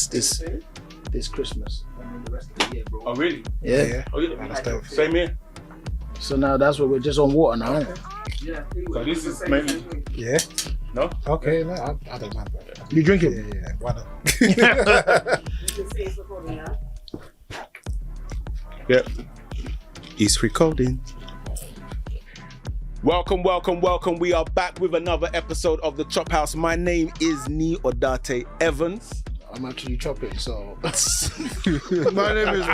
this Christmas. I mean, the rest of the year, bro. Oh, really? Yeah. Oh, yeah. Same here. So now that's what we're just on water now. Isn't it? Yeah. So this is maybe. Yeah. No? Okay, no, I don't mind. Bro. You drinking? Yeah, why not? You can see it's recording now. Yep. It's recording. Welcome. We are back with another episode of the Chophouse. My name is Ni Odate Evans. I'm actually chopping, so. My name is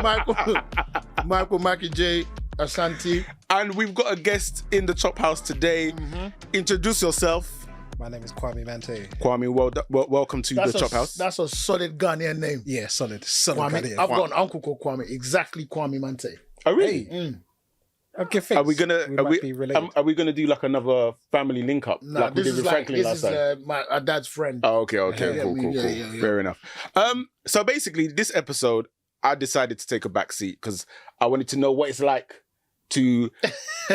Michael Mackie J. Asante. And we've got a guest in the Chophouse today. Introduce yourself. My name is Kwame Mante. Kwame, welcome to the Chophouse. That's a solid Ghanaian name. Yeah, solid Kwame. Ghanaian. I've got an uncle called Kwame, exactly Kwame Mante. Oh, really? Hey. Okay, thanks. Are we gonna do like another family link up? Nah, like we did with Franklin last time? my dad's friend. Oh, okay, cool. Yeah. Fair enough. So basically, this episode, I decided to take a back seat because I wanted to know what it's like to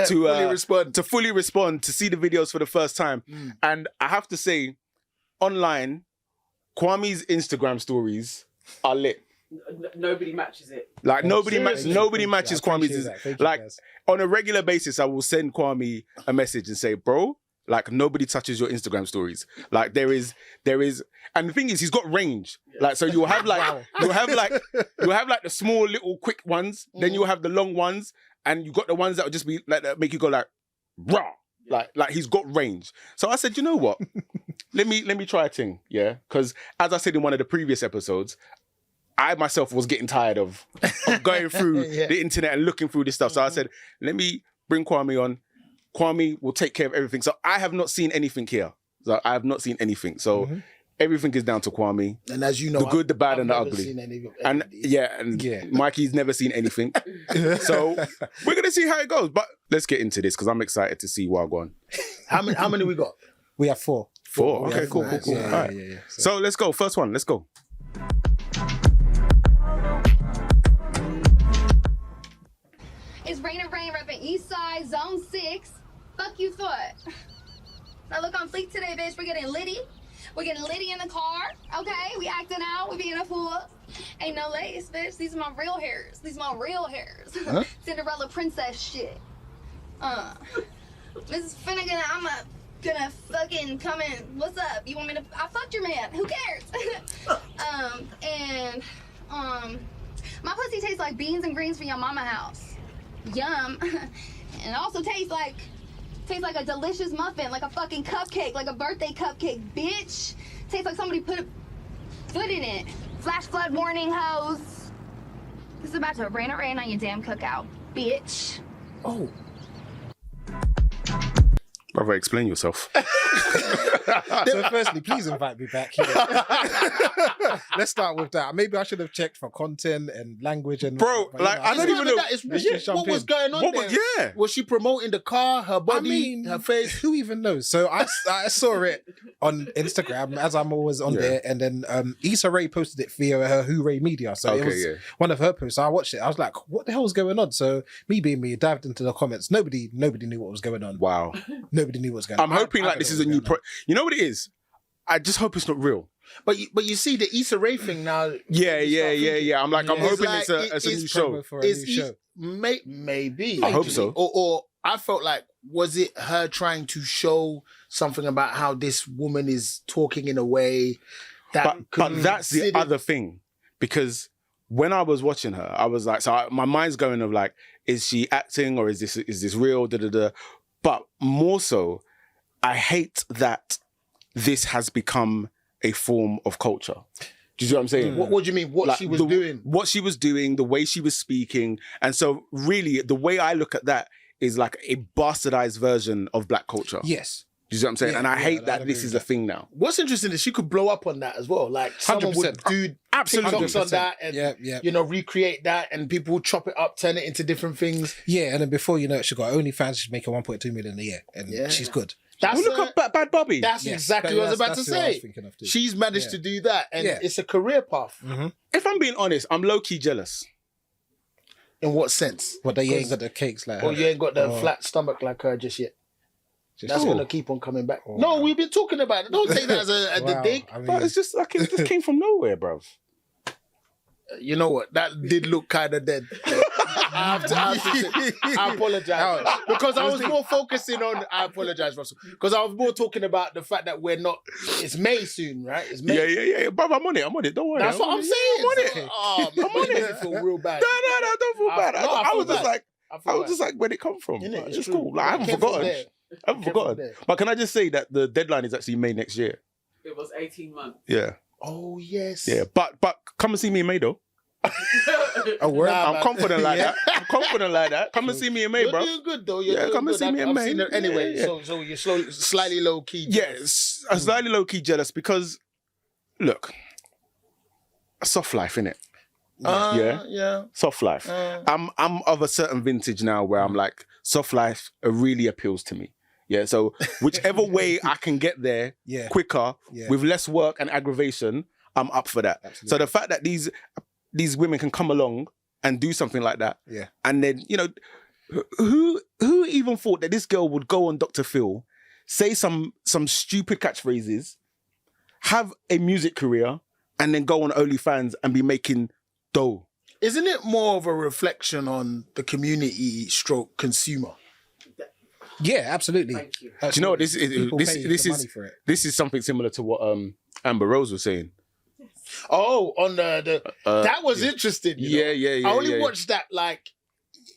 fully respond, to see the videos for the first time. And I have to say, online, Kwame's Instagram stories are lit. Nobody matches it. Like nobody matches I Kwame's. appreciate that. Like Thank on a regular basis, I will send Kwame a message and say, "Bro, like nobody touches your Instagram stories. Like there is, and the thing is, he's got range. Like so, you'll have like you'll have like the small little quick ones, then you'll have the long ones, and you got the ones that will just be like that make you go like, rah. Like he's got range. So I said, you know what? let me try a thing, yeah. Because as I said in one of the previous episodes, I myself was getting tired of going through the internet and looking through this stuff. So I said, let me bring Kwame on. Kwame will take care of everything. So I have not seen anything here. So I have not seen anything. So everything is down to Kwame. And as you know, the good, the bad, and the ugly. Seen any and Mikey's never seen anything. So we're gonna see how it goes. But let's get into this because I'm excited to see what I go on. How many we got? We have four. Four. Okay, cool. Nice. All right. Yeah. So let's go. First one. Let's go. It's Rain and Rain repping East Side, Zone 6. Fuck you thought. I look on fleek today, bitch. We're getting litty. We're getting litty in the car, okay? We acting out. We being a fool. Ain't no lace, bitch. These are my real hairs. Huh? Cinderella princess shit. Mrs. Finnegan, I'm gonna fucking come in. What's up? You want me to? I fucked your man. Who cares? My pussy tastes like beans and greens from your mama house. Yum. And it also tastes like a delicious muffin, like a fucking cupcake, like a birthday cupcake, bitch. Tastes like somebody put a foot in it. Flash flood warning, hoes. This is about to rain on your damn cookout, bitch. Oh. Brother, explain yourself. So firstly, please invite me back here. Let's start with that. Maybe I should have checked for content and language and... Bro, like, I don't even know... What was going on there? Was she promoting the car, her body, her face? Who even knows? So I saw it on Instagram as I'm always on there, and then Issa Rae posted it via her Hooray Media. So it was one of her posts. So I watched it. I was like, what the hell is going on? So me being me, dived into the comments. Nobody knew what was going on. Wow. Nobody knew what was going on. I'm hoping like this is a new... You know what it is? I just hope it's not real. But you see the Issa Rae thing now. Yeah. I'm like, I'm hoping it's a new show. For a new show. Maybe. I hope so. Or I felt like, was it her trying to show something about how this woman is talking in a way that... But that's the other thing. Because when I was watching her, I was like, my mind's going of like, is she acting or is this real? But more so, I hate that this has become a form of culture. Do you see what I'm saying? What do you mean? What she was doing? What she was doing, the way she was speaking. And so really, the way I look at that is like a bastardized version of black culture. Yes. Do you see what I'm saying? And I hate that this is a thing now. What's interesting is she could blow up on that as well. Like someone 100%. would do TikToks on that and recreate that, and people would chop it up, turn it into different things. Yeah, and then before you know it, she got OnlyFans. She's making 1.2 million a year, and she's good. Look at Bad Bobby. That's exactly what I was about to say. She's managed to do that, and it's a career path. If I'm being honest, I'm low-key jealous. In what sense? What, they ain't got the cakes like her? Or you ain't got the flat stomach like her just yet? That's going to keep on coming back. No, we've been talking about it. Don't take that as the dig. I mean, but it's just like, it just came from nowhere, bruv. You know what? That did look kind of dead. I apologize. Because I was more focusing on, I apologize, Russell. Because I was more talking about the fact that we're not, it's May soon, right? It's May. Yeah. Brother, I'm on it. Don't worry. That's what I'm saying. I'm on it. Oh, I'm on it. I feel real bad. No, don't feel bad. No, I feel was just bad. like, I was just like, where'd it come from? Innit? It's true. cool. Like, I haven't Careful forgotten. there. I haven't Careful forgotten. there. But can I just say that the deadline is actually May next year? It was 18 months. Yeah. Oh, yes. Yeah. But come and see me in May though. A word. Nah, I'm man. confident like that. I'm confident like that. Come and see me in May, You're bro. doing good, though. You're Yeah, doing come and good. see me in I've May. seen it anyway. Yeah. So you're slightly low-key. Yes, I'm slightly low-key jealous because, look, a soft life, innit? Yeah. Soft life. I'm of a certain vintage now where I'm like, soft life really appeals to me. Yeah, so whichever way I can get there quicker, with less work and aggravation, I'm up for that. Absolutely. So the fact that these women can come along and do something like that, and then, you know, who even thought that this girl would go on Dr. Phil, say some stupid catchphrases, have a music career, and then go on OnlyFans and be making dough? Isn't it more of a reflection on the community stroke consumer? Yeah, absolutely. Thank you. Do you know what this is? People pay the money This for it. is something similar to what Amber Rose was saying. Oh, on the that was interesting. You know? Yeah. I only watched that like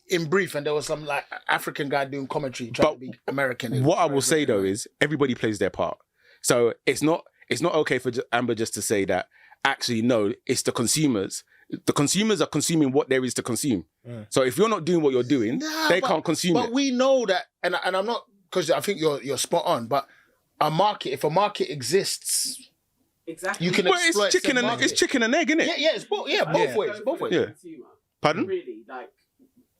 in brief, and there was some like African guy doing commentary trying to be American. What I will say though is everybody plays their part. So it's not okay for Amber just to say that. Actually, no, it's the consumers. The consumers are consuming what there is to consume. So if you're not doing what you're doing, they can't consume it. But we know that, and I'm not, because I think you're spot on. But if a market exists, Exactly. you can Well, exploit it's chicken said and market. egg, innit? Yeah, it's both. Yeah, both ways. Both ways. Yeah. Consumer, Pardon? really, like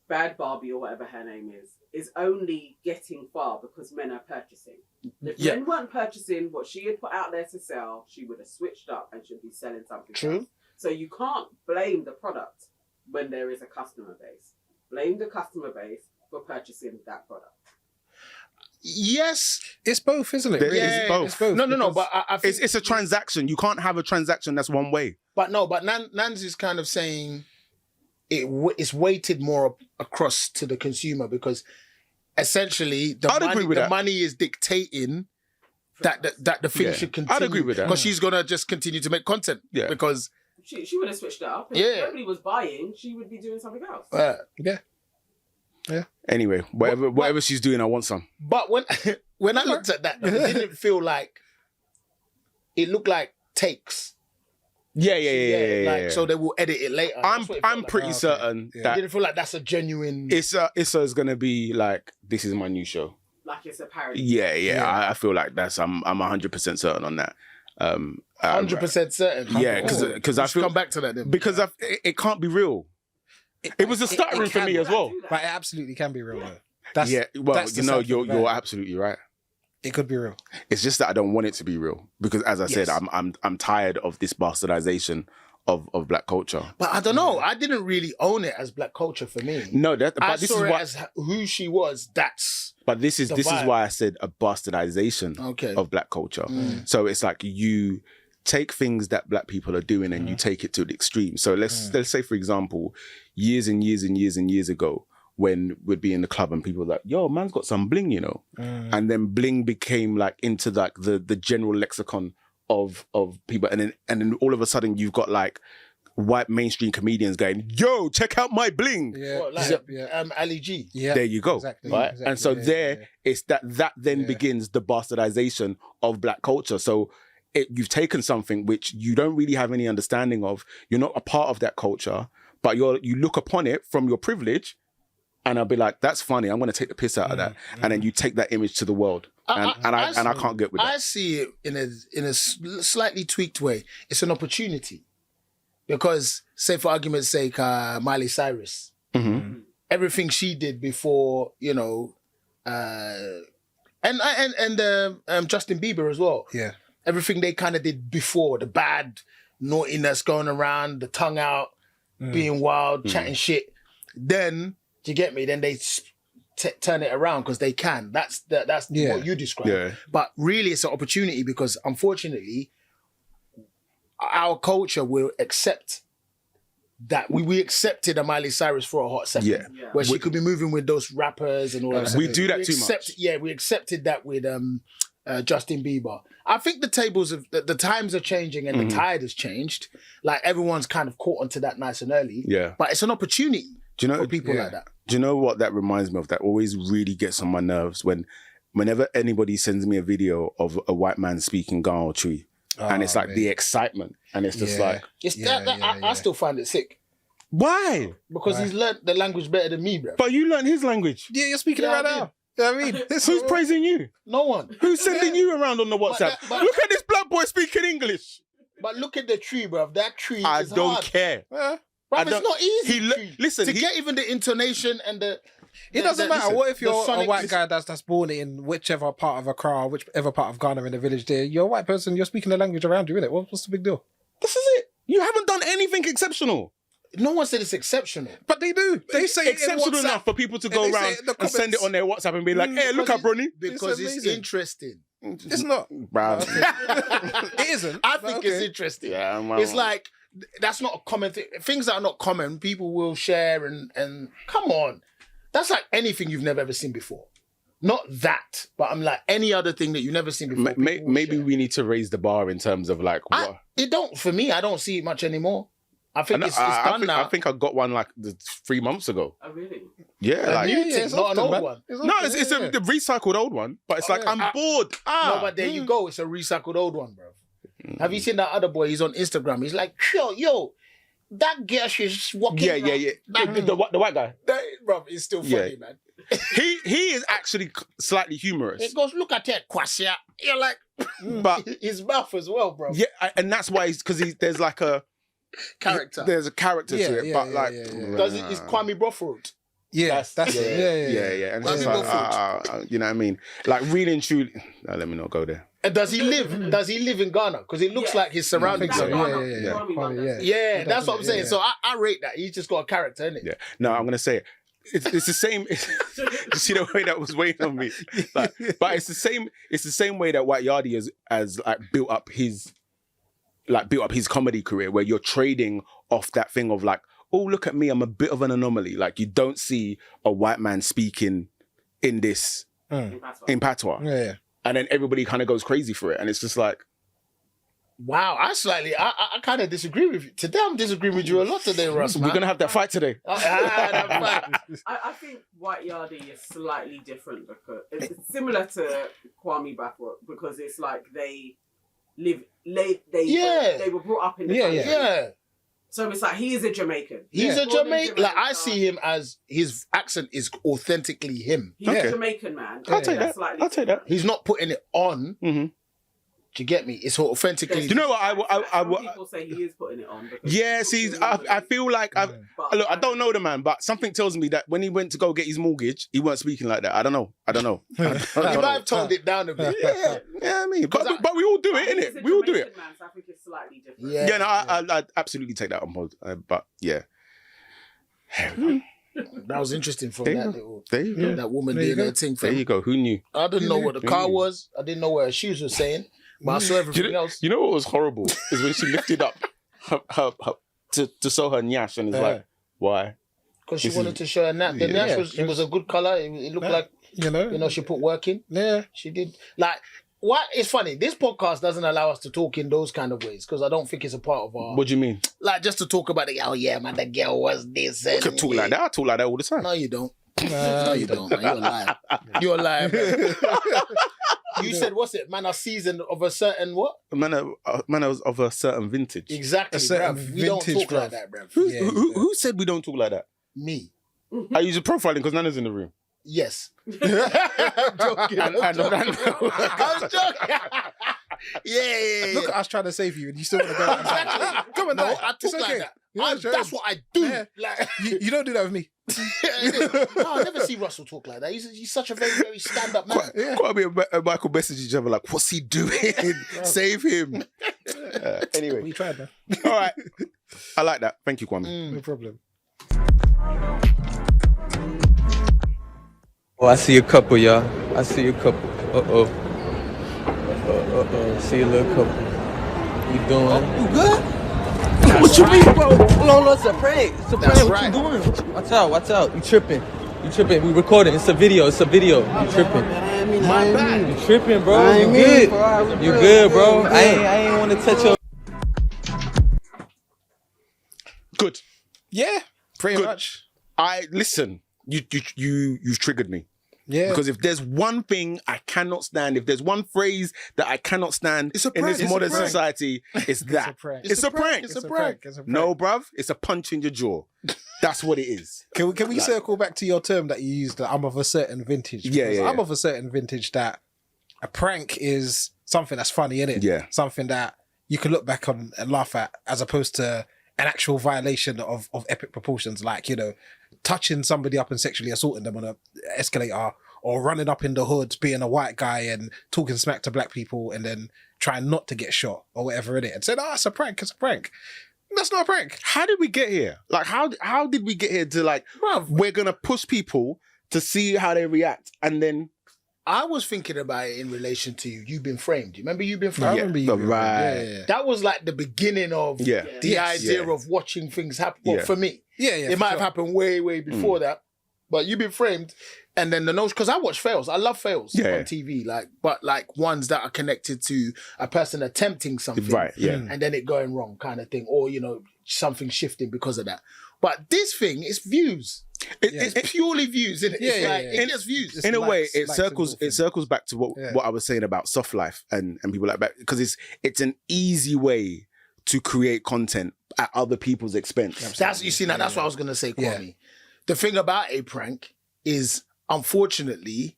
Bad Barbie or whatever her name is only getting far because men are purchasing. If men weren't purchasing what she had put out there to sell, she would have switched up and should be selling something else. So you can't blame the product when there is a customer base. Blame the customer base for purchasing that product. Yes, It's both, isn't it? There Really? is both. It's both. No. because- But I think It's a transaction. You can't have a transaction that's one way. But Nans is kind of saying it's weighted more across to the consumer because essentially the money is dictating that the thing should continue. I'd agree with that. Because she's gonna just continue to make content. Yeah. Because She would have switched it up. If nobody was buying, she would be doing something else. Anyway, whatever she's doing, I want some. but when I looked at that, it didn't feel like it looked like takes. Yeah. So they will edit it later. That's what it felt I'm like. pretty certain It that didn't feel like that's a genuine. Issa's gonna be like, this is my new show. Like it's a parody. Yeah. I feel like I'm 100% certain on that. 100% certain. Yeah, because I feel come back to that then. because it can't be real. It was a stuttering for me as well. But it absolutely can be real, though. That's, Well, that's the you know, sad thing about you're it. absolutely right. It could be real. It's just that I don't want it to be real because, as I said, I'm tired of this bastardization of black culture. But I don't know. I didn't really own it as black culture for me. No, I but this saw is it what. as who she was. But this is vibe. why I said a bastardization of black culture. So it's like you take things that black people are doing and you take it to the extreme. So let's say, for example, years and years ago, when we'd be in the club and people were like, yo, man's got some bling, you know? And then bling became like into like the general lexicon of people. And then all of a sudden you've got like white mainstream comedians going, yo, check out my bling. Yeah. What, like, Ali G. Yeah. There you go. Exactly. Right? Exactly. And so Yeah. it's that then begins the bastardization of black culture. So you've taken something which you don't really have any understanding of. You're not a part of that culture, but you look upon it from your privilege, and I'll be like, that's funny. I'm going to take the piss out of that, and then you take that image to the world, and I can't get with that. I see it in a slightly tweaked way. It's an opportunity because, say for argument's sake, Miley Cyrus, everything she did before, you know, and Justin Bieber as well. Yeah. Everything they kind of did before, the bad naughtiness going around, the tongue out, being wild, chatting shit. Then, do you get me? Then they turn it around because they can. That's what you described. Yeah. But really, it's an opportunity because, unfortunately, our culture will accept that we accepted a Miley Cyrus for a hot second, Yeah. where she could be moving with those rappers and all that. We do that too much. Yeah, we accepted that with Justin Bieber. I think the times are changing and the tide has changed. Like everyone's kind of caught onto that nice and early. Yeah. But it's an opportunity for people like that. Do you know what that reminds me of? That always really gets on my nerves whenever anybody sends me a video of a white man speaking Ghana or Tree. And it's like the excitement. And it's just like... I still find it sick. Why? Because he's learnt the language better than me, bro. But you learned his language. Yeah, you're speaking it right now. You know what I mean? Who's praising you? No one. Who's sending you around on the WhatsApp? But- Look at this black boy speaking English. But look at the tree, bro. That tree I is don't hard. care. Bruv, it's not easy. Listen, get even the intonation and the... It doesn't matter. What if you're a sonic white guy that's born in whichever part of Accra, whichever part of Ghana in the village there? You're a white person, you're speaking the language around you, innit? What's the big deal? This is it. You haven't done anything exceptional. No one said it's exceptional. But they do. They say Exceptional it in enough for people to go they say around it in the and send it comments. on their WhatsApp and be like, hey, look at Brony. Because it's amazing. interesting. It's not. Bruv. It isn't. I think it's interesting. Yeah, it's like, that's not a common thing. Things that are not common, people will share and come on. That's like anything you've never ever seen before. Not that, but I'm like any other thing that you've never seen before. Maybe we need to raise the bar in terms of like what. For me, I don't see it much anymore. I think it's done now. I think I got one like 3 months ago. Oh, really? Yeah, like it's not an old one. It's a recycled old one, but it's like I'm bored. No, but there you go. It's a recycled old one, bro. Have you seen that other boy? He's on Instagram. He's like, yo, that girl, she's walking. Yeah. The white guy. That, bro, it's still funny, man. he is actually slightly humorous. It goes, look at that, Kwasia. You're like, but his mouth as well, bro. Yeah, and that's why there's like a character. There's a character to it, but like, Is Kwame Brothroot? Yeah, that's it. Yeah. And it's like, you know what I mean? Like really and truly. No, let me not go there. And does he live? Does he live in Ghana? Because it looks like his surroundings. Yeah, that's what I'm saying. So I rate that. He's just got a character, isn't it? Yeah. No, I'm gonna say it. It's the same. You see the way that was weighing on me, like, but it's the same. It's the same way that White Yardie has like built up his comedy career, where you're trading off that thing of like, oh, look at me, I'm a bit of an anomaly. Like you don't see a white man speaking in this in patois. Yeah. And then everybody kind of goes crazy for it, and it's just like, wow, I kind of disagree with you. Today I'm disagreeing with you a lot today, Russ. We're gonna have that fight today. I think White Yardie is slightly different because it's similar to Kwame Mante because it's like they were brought up in the country. Yeah. So it's like he is a Jamaican. He's a Jamaican. Like I see him as his accent is authentically him. He's a Jamaican man. I'll take that. I'll take that. He's not putting it on. Mm-hmm. Do you get me? It's authentically. Do you know what Some people say he is putting it on. Yeah, see, I feel like look, I don't know the man, but something tells me that when he went to go get his mortgage, he weren't speaking like that. I don't know. He might have toned it down a bit. Yeah, I mean, but we all do it, innit? We all do it. Man, so I think it's slightly different. Yeah, no, I absolutely take that on board. But yeah. That was interesting from there you go. that woman doing her thing. There you go. Who knew? I didn't know what the car was. I didn't know what her shoes were saying. But I saw everything else. You know what was horrible is when she lifted up her to show her nyash, and it's like, why? Because she wanted to show her nap. The nyash was a good color. It looked like you know she put work in. Yeah, she did. Like, what? It's funny. This podcast doesn't allow us to talk in those kind of ways because I don't think it's a part of our. What do you mean? Like just to talk about it. Oh yeah, man, the girl was this. You can talk like that. I talk like that all the time. No, you don't. No, you don't. Man. You're a liar. You're a liar, man. You said, what's it? Man, are seasoned of a certain what? Man of a certain vintage. Exactly, bruv. We don't talk like that, bruv. Who said we don't talk like that? Me. Are you just profiling because Nana's in the room? Yes. I'm joking. I'm joking. Yeah. Look at us trying to save you, and you still want to go. Exactly. Come on, no, now. I talk like that. That's what I do. Yeah. Like you don't do that with me. No, I never see Russell talk like that. He's such a very, very stand-up man. Quite Michael message each other like, what's he doing? Save him. Anyway. We tried, man. All right. I like that. Thank you, Kwame. No problem. Oh, I see a couple, y'all. I see a couple. Uh-oh. See a little couple. You doing? You good? What you mean, bro? No, it's a prank. It's a prank. That's What right. you doing? Watch out. You tripping. We recording. It's a video. You tripping. My bad. You tripping, bro. You good. You good, bro. I ain't want to touch your... Good. Yeah, pretty Good. much. Listen. You've triggered me. Yeah. Because if there's one thing I cannot stand, if there's one phrase that I cannot stand It's a in prank. this It's a modern prank. society, it's that. prank. It's a prank. It's a prank. No, bruv, it's a punch in your jaw. That's what it is. Can we circle back to your term that you used, that I'm of a certain vintage? Yeah, Because yeah, I'm yeah. of a certain vintage that a prank is something that's funny, innit? Yeah. Something that you can look back on and laugh at, as opposed to an actual violation of epic proportions, like, you know, touching somebody up and sexually assaulting them on a escalator, or running up in the hood, being a white guy and talking smack to black people and then trying not to get shot or whatever in it, and said, "Oh, it's a prank. It's a prank." That's not a prank. How did we get here? Like, how did we get here to, like, we're going to push people to see how they react, and then... I was thinking about it in relation to You've Been Framed. You remember You've Been I Framed? remember you. right. Yeah. That was like the beginning of Yeah. the Yes. idea Yeah. of watching things happen. Well, Yeah. for me, Yeah. it might have happened way before that. But You've Been Framed, and then the notion, because I watch fails. I love fails Yeah. on TV, but ones that are connected to a person attempting something, Right, yeah. and then it going wrong, kind of thing, or something shifting because of that. But this thing is views. It's purely views, isn't it? Yeah, It's yeah, like, yeah. it's just views. It's In a way, likes- it likes circles and it circles back to what I was saying about soft life and people like that, because it's an easy way to create content at other people's expense. That's what I was gonna say, Kwame. Yeah. The thing about a prank is, unfortunately,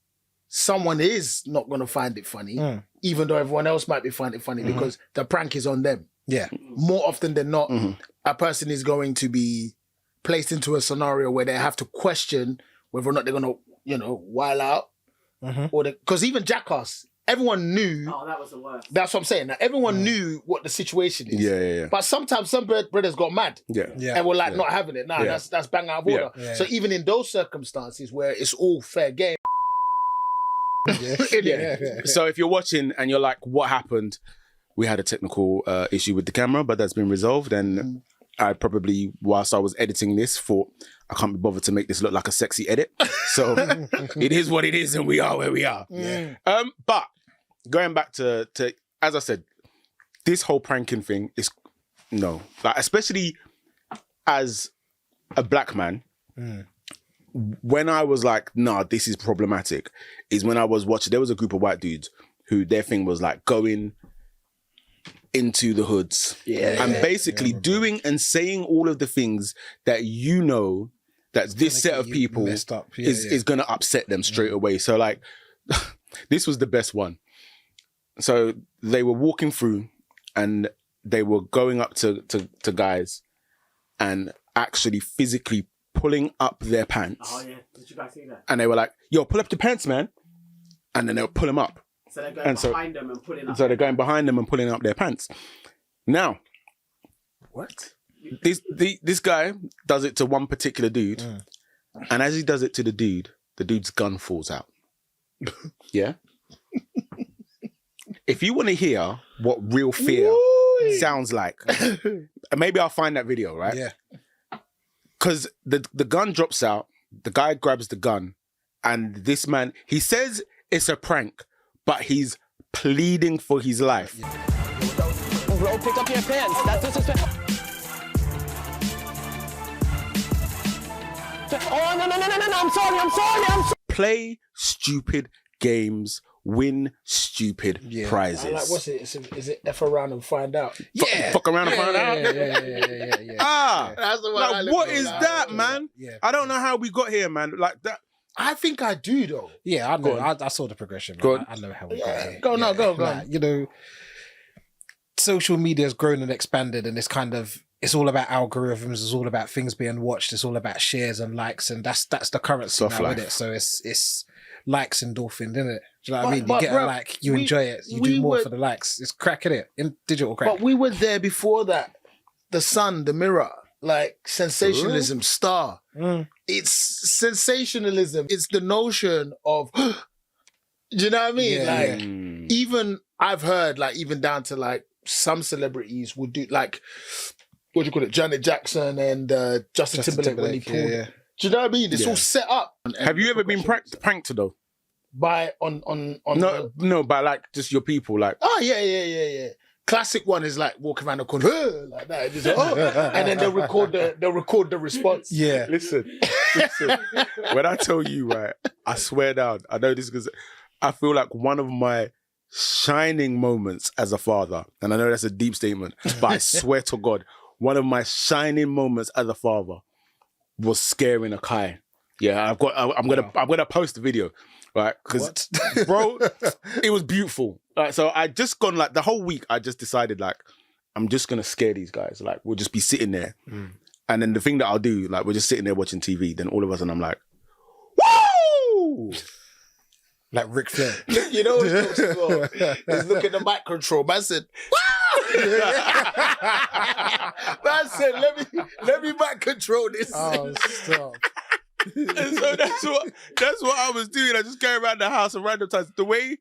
someone is not gonna find it funny, even though everyone else might be finding it funny because the prank is on them. Yeah. More often than not, a person is going to be placed into a scenario where they have to question whether or not they're gonna, while out, or because even Jackass, everyone knew. Oh, that was the worst. That's what I'm saying. Now, everyone knew what the situation is. Yeah. But sometimes some brothers got mad. Yeah. And we're like not having it. Nah, Yeah. that's bang out of order. Yeah. So even in those circumstances where it's all fair game. So if you're watching and you're like, what happened? We had a technical issue with the camera, but that's been resolved. And I probably, whilst I was editing this, thought I can't be bothered to make this look like a sexy edit. So it is what it is, and we are where we are. But going back to as I said, this whole pranking thing is like, especially as a black man. When I was like, nah, this is problematic, is when I was watching, there was a group of white dudes who their thing was like going into the hoods and basically doing and saying all of the things that that this set of people is going to upset them straight away. So like, this was the best one. So they were walking through and they were going up to guys and actually physically pulling up their pants. Oh yeah, did you guys see that? And they were like, yo, pull up the pants, man. And then they'll pull them up. So they're going behind them and pulling up. So they're going behind them and pulling up their pants. Now, What? this guy does it to one particular dude. And as he does it to the dude's gun falls out. Yeah? If you want to hear what real fear sounds like, maybe I'll find that video, right? Yeah. Because the gun drops out, the guy grabs the gun, and this man, he says it's a prank, but he's pleading for his life. Bro, pick up your pants. That's disrespectful. Oh, no. I'm sorry. Play stupid games, win stupid prizes. Like, what's it? Is it F around and find out? Fuck around and find out. Yeah. That's the one. Like, what is that, man? Yeah. I don't know how we got here, man. Like that. I think I do though. Yeah, I know. I saw the progression. Go Man. on. I know how we got Yeah. here. Go Like, on. you know, social media has grown and expanded, and it's all about algorithms. It's all about things being watched. It's all about shares and likes, and that's the currency Soft now, life. isn't it? So it's likes endorphin, isn't it? Do you know what I But- mean? You but, get bruv, a like, you we- enjoy it. You we do more were- for the likes. It's crack, isn't it? In digital crack. But we were there before that. The Sun, the Mirror, like sensationalism, Star. It's sensationalism. It's the notion of, do you know what I mean? Yeah, like, Mm. even I've heard, like, even down to like some celebrities would do, like, what do you call it? Janet Jackson and Justin Timberlake when he pulled. Yeah. Do you know what I mean? It's all set up. Have you ever been pranked though? by on No, by like just your people, like. Oh yeah. Classic one is like walking around the corner like that, just, and then they'll record the response. Yeah. Listen. When I tell you, right, I swear down, I know this because I feel like one of my shining moments as a father, and I know that's a deep statement, but I swear to God, one of my shining moments as a father was scaring a Kai. Yeah, I'm gonna post the video, right? Because bro, it was beautiful. So I just gone like the whole week. I just decided like I'm just gonna scare these guys. Like we'll just be sitting there, and then the thing that I'll do, like we're just sitting there watching TV. Then all of a sudden I'm like, woo! Like Ric Flair. You know what jokes as well? Is look at the mic control. Man said, wow! Man said, let me mic control this. Oh, stop. And so that's what I was doing. I just go around the house at random times. The way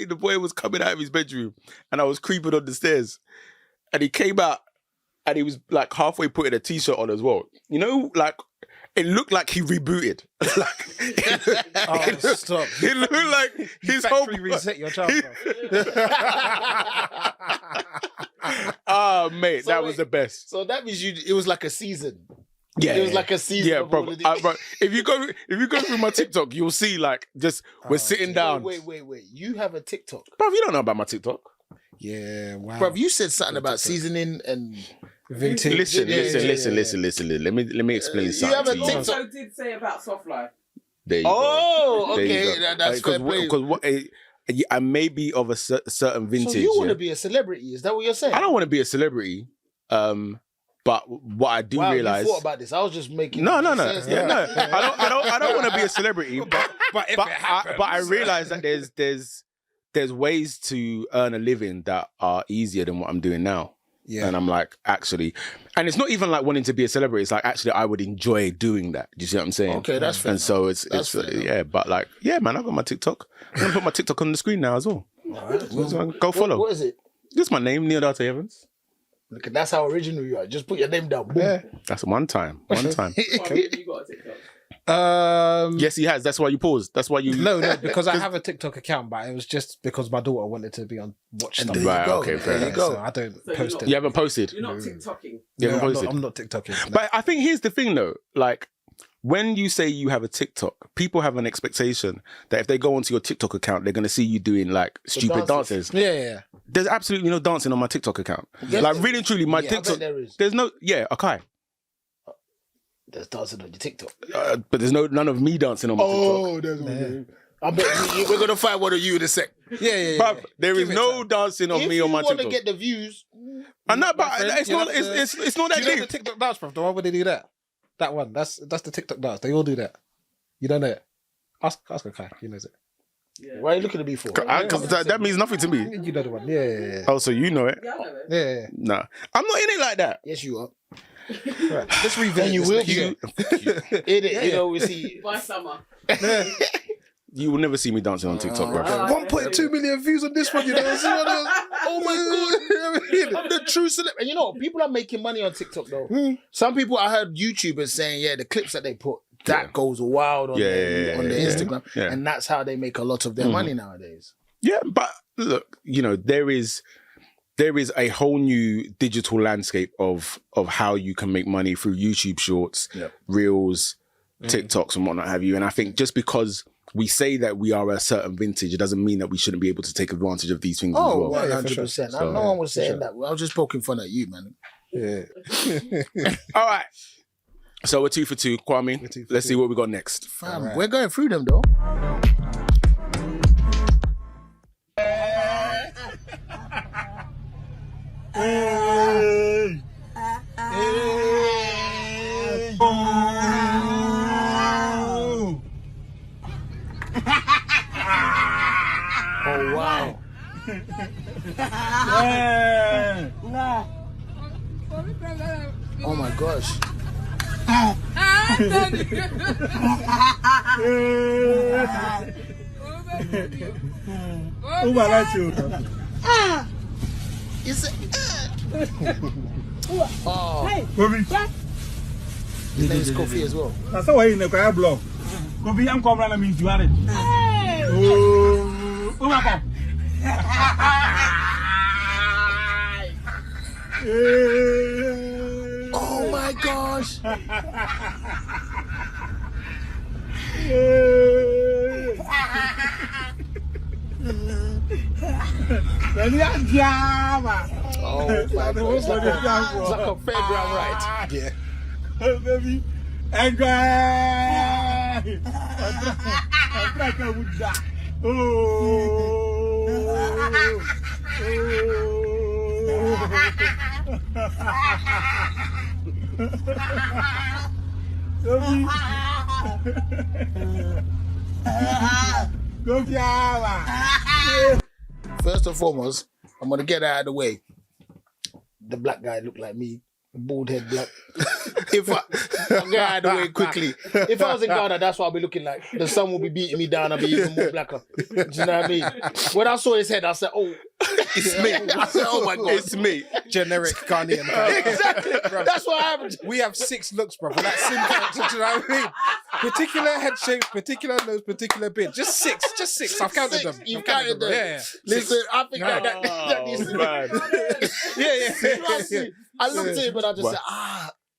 the boy was coming out of his bedroom and I was creeping on the stairs and he came out and he was like halfway putting a t-shirt on as well. You know, like it looked like he rebooted. Stop. It looked like his whole reset your child. Oh mate, So that wait, was the best. So that means it was like a season. Yeah, It was like a season. Yeah, of bro. all of this. Bro. If you go through my TikTok, you'll see like just we're sitting down. Wait. You have a TikTok. Bro, you don't know about my TikTok. Yeah, wow. Bro, you said something about seasoning and Vintage. Listen. Let me explain You something have a to you. TikTok. Also did say about soft life. There you go. Oh, There you okay. go. That's fair play. Because I may be of a certain vintage. So you want yeah. to be a celebrity? Is that what you're saying? I don't want to be a celebrity, but what I do Wow, realize. you thought about this. I was just making. No. sense. Yeah, no. I don't want to be a celebrity, But if it happens. but I realize that there's ways to earn a living that are easier than what I'm doing now. Yeah. And I'm like, actually, and it's not even like wanting to be a celebrity. It's like, actually, I would enjoy doing that. Do you see what I'm saying? Okay, that's fair And so it's fair yeah, but like, yeah, man, I got my TikTok. I'm gonna put my TikTok on the screen now as well. So go follow. What is it? This is my name, Neil Darte Evans. Look, that's how original you are. Just put your name down. Boom. Yeah. That's one time. Have you got a TikTok? Yes, he has. That's why you paused. That's why you. No, because I have a TikTok account, but it was just because my daughter wanted to be on watch stuff. there you Right, go. okay, fair There you enough. go. So I don't So post you're it. You haven't posted. You're not TikToking. You haven't No, posted. I'm not TikToking. No. But I think here's the thing though, like when you say you have a TikTok, people have an expectation that if they go onto your TikTok account, they're going to see you doing like stupid dances. dances. Yeah. There's absolutely no dancing on my TikTok account. Yes, Like there really and truly, my Yeah, I bet TikTok, there is. there's no, yeah, okay. There's dancing on your TikTok. But there's none of me dancing on my TikTok. There's one. I bet we're gonna find one of you in a sec. Yeah. Bruv, there is Give it no time. dancing of If me you on my want to TikTok. get the views, I know, but friend, it's you not. have to- It's not that Do you know the deep. TikTok dance, bro? The one where they do that? That one. That's the TikTok dance. They all do that. You don't know it? Ask Kai. He knows it. Yeah. why are you looking at me for? Because that means nothing to me. You know the one. Yeah. Oh, so you know it? Yeah, I know it. Yeah. Nah, I'm not in it like that. Yes, you are. Right. Let's revisit And you this will next be. year. In it, you know, we see. By summer. You will never see me dancing on TikTok, bro. okay. 1.2 million views on this one, you know. Oh my god! I'm the true celeb. And you know, people are making money on TikTok though. Some people I heard YouTubers saying, yeah, the clips that they put that goes wild on their Instagram, and that's how they make a lot of their money nowadays. Yeah, but look, you know, there is a whole new digital landscape of how you can make money through YouTube Shorts, Reels, TikToks, and whatnot have you. And I think just because we say that we are a certain vintage, it doesn't mean that we shouldn't be able to take advantage of these things as Oh, well. 100%. So, no one was saying that. I was just poking fun at you, man. Yeah. All right. So we're 2 for 2, Kwame. Let's see what we got next. Fam, we're going through them though. Oh wow. Oh my gosh. It's Oh, Kobe. his name's Kofi as well. That's how I in the car block. Kobe, I'm coming and I'm into it. Oh, my God. Oh my gosh. Oh my God. It's like a fairground ride. Yeah. Baby, and First and foremost, I'm gonna get out of the way. The black guy looked like me, bald head black. I'll get out of the way quickly. If I was in Ghana, that's what I'll be looking like. The sun will be beating me down. I'll be even more blacker. Do you know what I mean? When I saw his head, I said, "Oh, it's me." I said, "Oh my God, It's me. Generic Ghanaian. exactly." That's what happened. We have 6 looks, bro. That simple. Do you know what I mean? Particular head shape, particular nose, particular beard. Just 6. Just 6. I've counted them. You I've counted them. Yeah. Listen, I think that needs to be. Yeah. Trust me. I looked at him and I just said,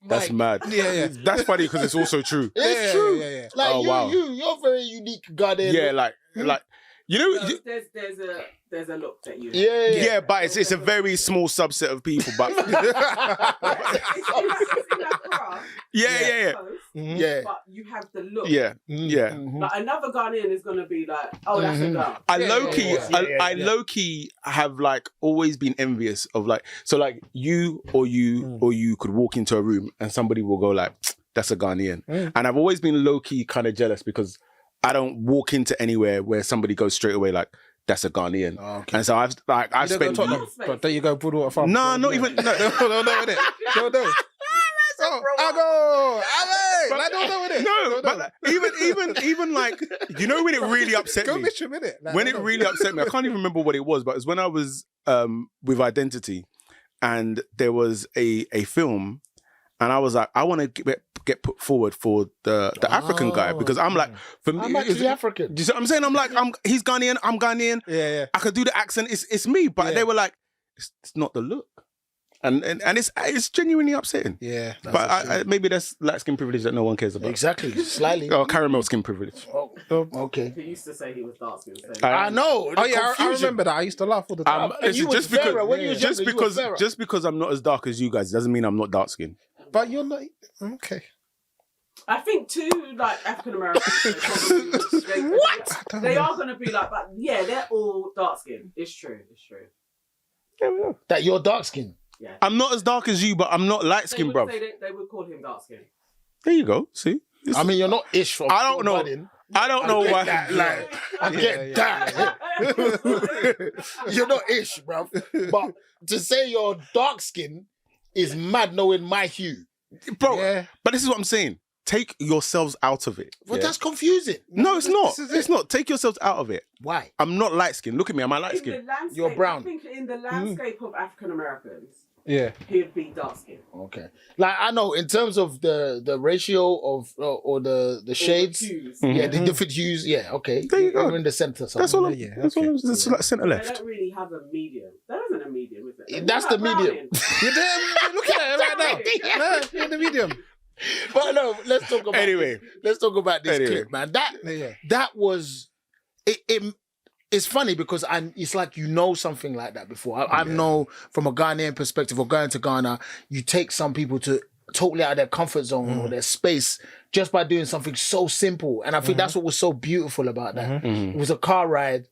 That's mad. Yeah. That's funny because it's also true. It's true. Yeah. Like Oh, wow. you're very unique, Ghanaian. Yeah, like you know. So there's a look that you have. Yeah. But it's a very small subset of people. But yeah. Yeah. But you have the look. Yeah. Like another Ghanaian is gonna be like, oh, that's a girl. I low key, I yeah. low key have like always been envious of like, so like you could walk into a room and somebody will go like, that's a Ghanaian, and I've always been low key kind of jealous because I don't walk into anywhere where somebody goes straight away like, that's a Ghanaian, and so I've spent. But there you go, Broadwater Farm. No, not even. No, No, innit? No. Oh, I don't know with it. No, but like, even like, you know when it really upset Go me. miss a minute. Like, When it really upset me, I can't even remember what it was, but it was when I was with Identity, and there was a film, and I was like, I want to get put forward for the African guy because I'm like, for me, I'm actually African. Do you see what I'm saying? I'm like, he's Ghanaian, I'm Ghanaian. Yeah. I could do the accent. It's me, but they were like, it's not the look. And it's genuinely upsetting. Yeah. But maybe that's light skin privilege that no one cares about. Exactly. Slightly. Oh, caramel skin privilege. Oh, okay. He used to say he was dark skin. I know. Oh yeah, I remember that. I used to laugh all the time. And you was fairer when you was younger, you was fairer. Just because I'm not as dark as you guys doesn't mean I'm not dark skinned. But you're not okay. I think too, like African Americans. What? They are going to be like, but yeah, they're all dark skinned. It's true. There we go. That you're dark skinned. Yeah. I'm not as dark as you, but I'm not light skinned, bro. They would call him dark skinned. There you go. See? I mean, you're not ish from. I don't know. I don't know why. I get that. You're not ish, bro. But to say you're dark skinned is mad knowing my hue. Bro, but this is what I'm saying. Take yourselves out of it. But that's confusing. No, it's not. It's not. Take yourselves out of it. Why? I'm not light skinned. Look at me. Am I light skinned? You're brown. I think in the landscape of African Americans, he'd be dark skinned. Okay. Like I know in terms of the ratio of or the shades, the different hues. Yeah, okay. There you go. We're in the center. That's all. That's all. It's like center They left. don't really have a medium. There isn't a medium, is there? That's the medium. You're there. Look at it right now. You're in the medium. But no, let's talk about Anyway. Let's talk about this clip, man. That was it's funny because it's like you know something like that before. I know from a Ghanaian perspective or going to Ghana, you take some people to totally out of their comfort zone or their space just by doing something so simple. And I think that's what was so beautiful about that. It was a car ride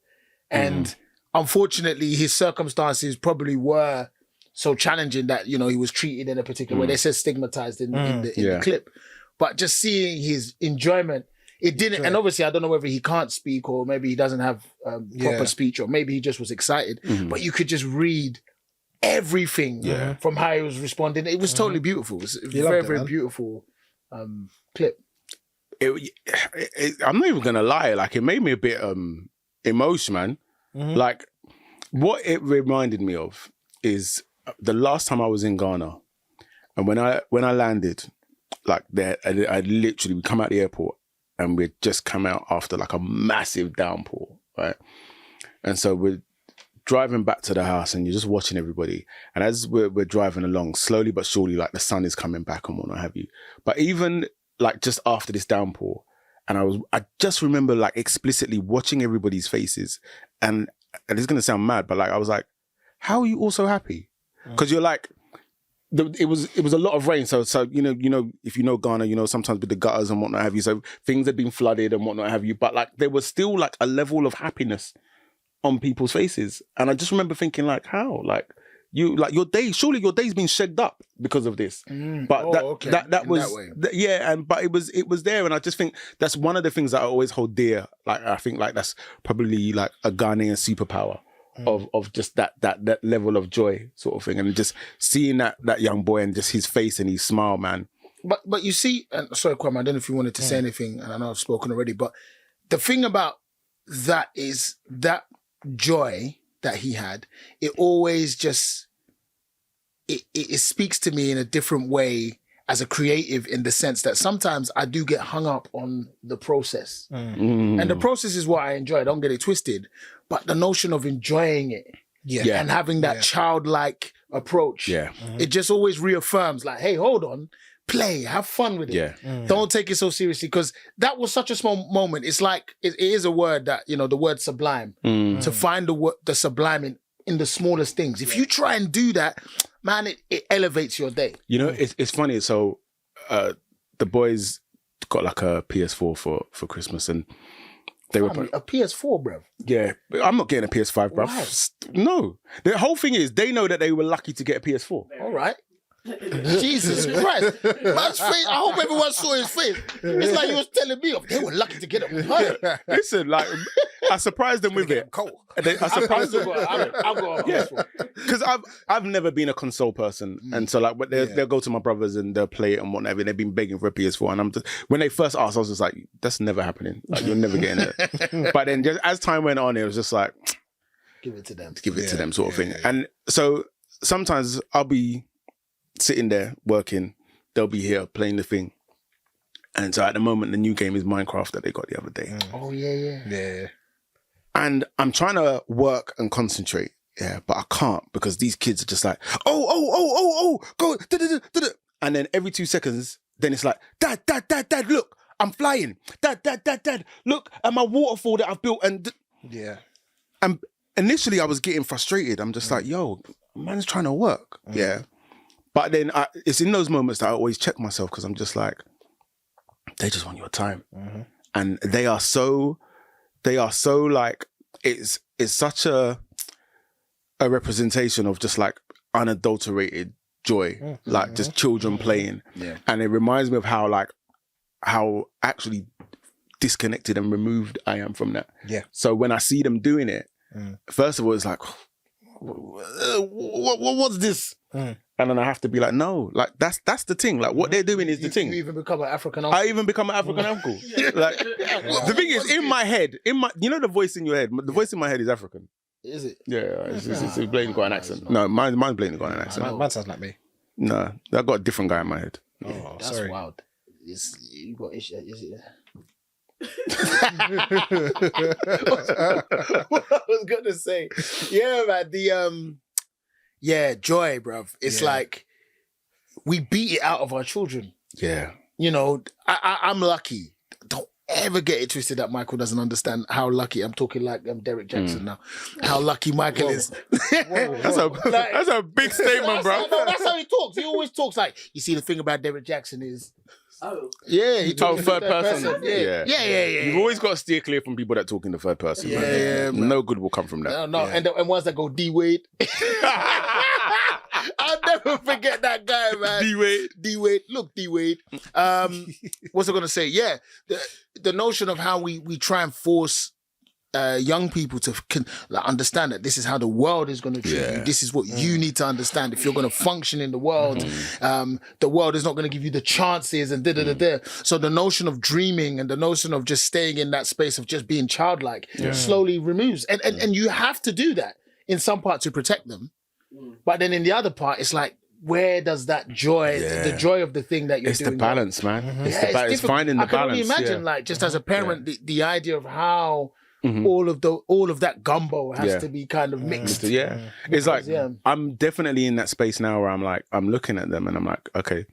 and unfortunately his circumstances probably were so challenging that, you know, he was treated in a particular way. They said stigmatized in the clip. But just seeing his enjoyment, it didn't, and obviously I don't know whether he can't speak or maybe he doesn't have proper speech or maybe he just was excited, but you could just read everything from how he was responding. It was totally beautiful. It was a very, very beautiful clip. I'm not even gonna lie, like it made me a bit emotional, man. Like what it reminded me of is the last time I was in Ghana, and when I landed, like there, I literally we come out the airport and we'd just come out after like a massive downpour, right? And so we're driving back to the house and you're just watching everybody. And as we're driving along, slowly but surely, like the sun is coming back and what have you. But even like just after this downpour, and I just remember like explicitly watching everybody's faces, and it's gonna sound mad, but like I was like, how are you all so happy? Because you're like, it was a lot of rain. So you know, if you know Ghana, you know, sometimes with the gutters and whatnot have you, so things had been flooded and whatnot have you, but like there was still like a level of happiness on people's faces. And I just remember thinking like, how? Like you, like your day, surely your day's been shagged up because of this. But that was, but it was there. And I just think that's one of the things that I always hold dear. Like, I think like that's probably like a Ghanaian superpower of just that level of joy sort of thing. And just seeing that young boy and just his face and his smile, man. But you see, and sorry, Kwame, I don't know if you wanted to say anything, and I know I've spoken already, but the thing about that is that joy that he had, it always just, it speaks to me in a different way as a creative, in the sense that sometimes I do get hung up on the process. And the process is what I enjoy, don't get it twisted, but the notion of enjoying it and having that childlike approach, it just always reaffirms like, hey, hold on, play, have fun with it. Don't take it so seriously, because that was such a small moment. It's like, it is a word that, you know, the word sublime, to find the sublime in the smallest things. If you try and do that, man, it elevates your day. You know, it's funny. So the boys got like a PS4 for Christmas, and they were a PS4, bruv. Yeah, I'm not getting a PS5, bruv. Why? No, the whole thing is they know that they were lucky to get a PS4. All right. Jesus Christ. Man's face, I hope everyone saw his face. It's like he was telling me, they were lucky to get a Listen, like, I surprised them with it. I surprised them. I'll go. Because I've never been a console person. And so like they'll go to my brothers and they'll play it and whatever. They've been begging for a PS4. And I'm just, when they first asked, I was just like, that's never happening. Like, you're never getting it. But then just as time went on, it was just like, give it to them. Give it to them sort of thing. And so sometimes I'll be sitting there working, they'll be here playing the thing. And so at the moment, the new game is Minecraft that they got the other day. Oh, yeah. And I'm trying to work and concentrate, but I can't, because these kids are just like, oh, go, da-da-da-da-da. And then every 2 seconds, then it's like, Dad, look, I'm flying. Dad, look at my waterfall that I've built. And and initially I was getting frustrated. I'm just like, yo, man's trying to work. But then it's in those moments that I always check myself, because I'm just like, they just want your time. And they are so like, it's such a representation of just like unadulterated joy, like just children playing. And it reminds me of how actually disconnected and removed I am from that. So when I see them doing it, first of all, it's like, what's this? And then I have to be like, no, like that's the thing. Like what they're doing is the thing. You even become an African uncle. I even become an African uncle. Like the thing is, in my head, you know the voice in your head. The voice in my head is African. Is it? Yeah, it's blatantly got an accent. No, mine's blatantly got an accent. Mine sounds like me. No, I got a different guy in my head. Oh, that's sorry. wild. You got issue. Is it? What I was gonna say, man. Joy, bruv. It's like we beat it out of our children. You know, I'm lucky. Don't ever get it twisted that Michael doesn't understand how lucky. I'm talking like Derek Jackson now. How lucky Michael is. That's a big statement, bro. No, that's how he talks. He always talks like, you see, the thing about Derek Jackson is. He talks in third person. Yeah. You've always got to steer clear from people that talk in the third person. Man. No good will come from that. No. And ones that go D-Wade. I'll never forget that guy, man. D-Wade. Look, D-Wade. What's I going to say? Yeah. The notion of how we try and force young people to understand that this is how the world is going to treat you. This is what you need to understand if you're going to function in the world. The world is not going to give you the chances and da-da-da-da. So the notion of dreaming and the notion of just staying in that space of just being childlike slowly removes. And you have to do that in some part to protect them. But then in the other part, it's like, where does that joy, the joy of the thing that you're it's doing? the balance, man. It's finding the I can balance. only imagine, like, just as a parent, the idea of how all of that gumbo has to be kind of mixed. It's like, I'm definitely in that space now where I'm like, I'm looking at them and I'm like, okay,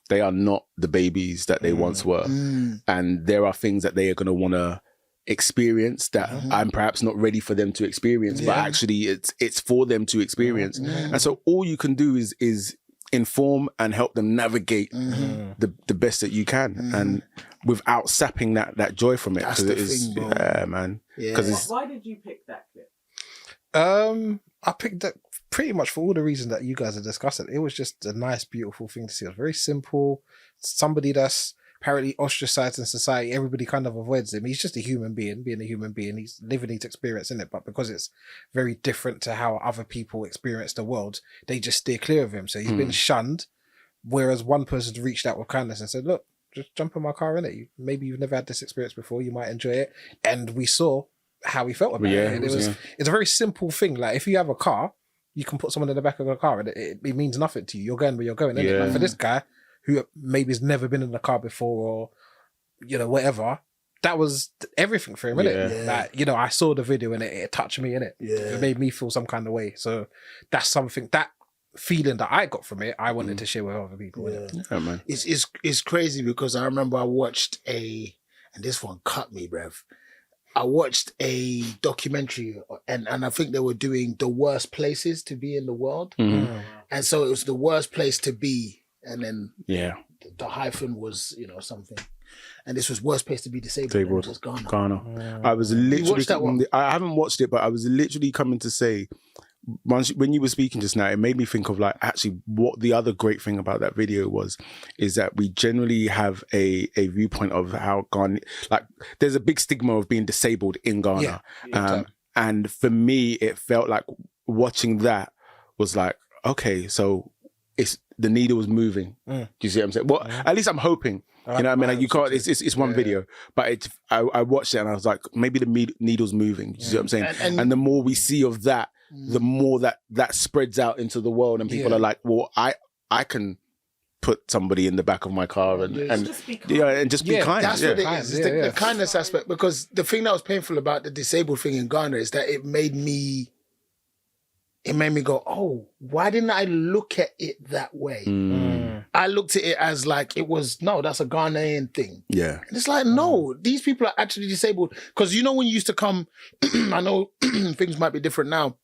they are not the babies that they once were. And there are things that they are going to want to experience that I'm perhaps not ready for them to experience, but actually it's for them to experience. And so all you can do is inform and help them navigate the best that you can, and without sapping that joy from it. Because it is, man. Because why did you pick that clip? I picked that pretty much for all the reasons that you guys are discussing. It was just a nice, beautiful thing to see. It was very simple. Somebody that's apparently ostracized in society, everybody kind of avoids him. He's just a human being, being a human being. He's living his experience in it, but because it's very different to how other people experience the world, they just steer clear of him. So he's been shunned, whereas one person's reached out with kindness and said, look, just jump in my car, innit? Maybe you've never had this experience before, you might enjoy it. And we saw how he felt about it. And it's a very simple thing. Like, if you have a car, you can put someone in the back of the car and it means nothing to you. You're going where you're going, innit? Like, for this guy, who maybe has never been in a car before, or, you know, whatever, that was everything for him, innit? Like, you know, I saw the video and it touched me, innit? It made me feel some kind of way. So that's something, that feeling that I got from it, I wanted to share with other people. man. It's crazy because I remember I watched and this one cut me, bruv. I watched a documentary and I think they were doing the worst places to be in the world. And so it was the worst place to be. And then the hyphen was, you know, something. And this was worst place to be disabled. And it was Ghana. I was literally, I haven't watched it, but I was literally coming to say, when you were speaking just now, it made me think of, like, actually what the other great thing about that video is that we generally have a viewpoint of how Ghana, like, there's a big stigma of being disabled in Ghana. And for me, it felt like watching that was like, okay, so the needle was moving. Do you see what I'm saying? Well, at least I'm hoping. You know what I mean? Like, you can't, it's one video, but I watched it and I was like, maybe the needle's moving. Do you see what I'm saying? And the more we see of that, the more that spreads out into the world, and people are like, well, I can put somebody in the back of my car and just be kind. That's what it is. It's the kindness aspect, because the thing that was painful about the disabled thing in Ghana is that it made me go, oh, why didn't I look at it that way? I looked at it as like, that's a Ghanaian thing. And it's like, no, these people are actually disabled. Because, you know, when you used to come, I know things might be different now,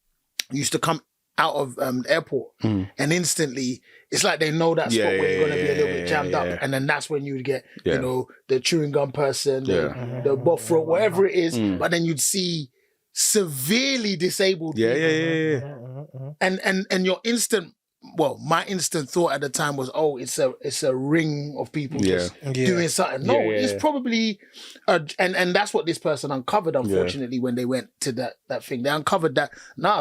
you used to come out of the airport and instantly it's like they know that spot where you're going to be a little bit jammed up. And then that's when you would get, you know, the chewing gum person, the buffalo, whatever it is. But then you'd see severely disabled people. And your my instant thought at the time was, oh, it's a ring of people just doing something. No, it's probably and that's what this person uncovered, unfortunately, when they went to that thing. They uncovered that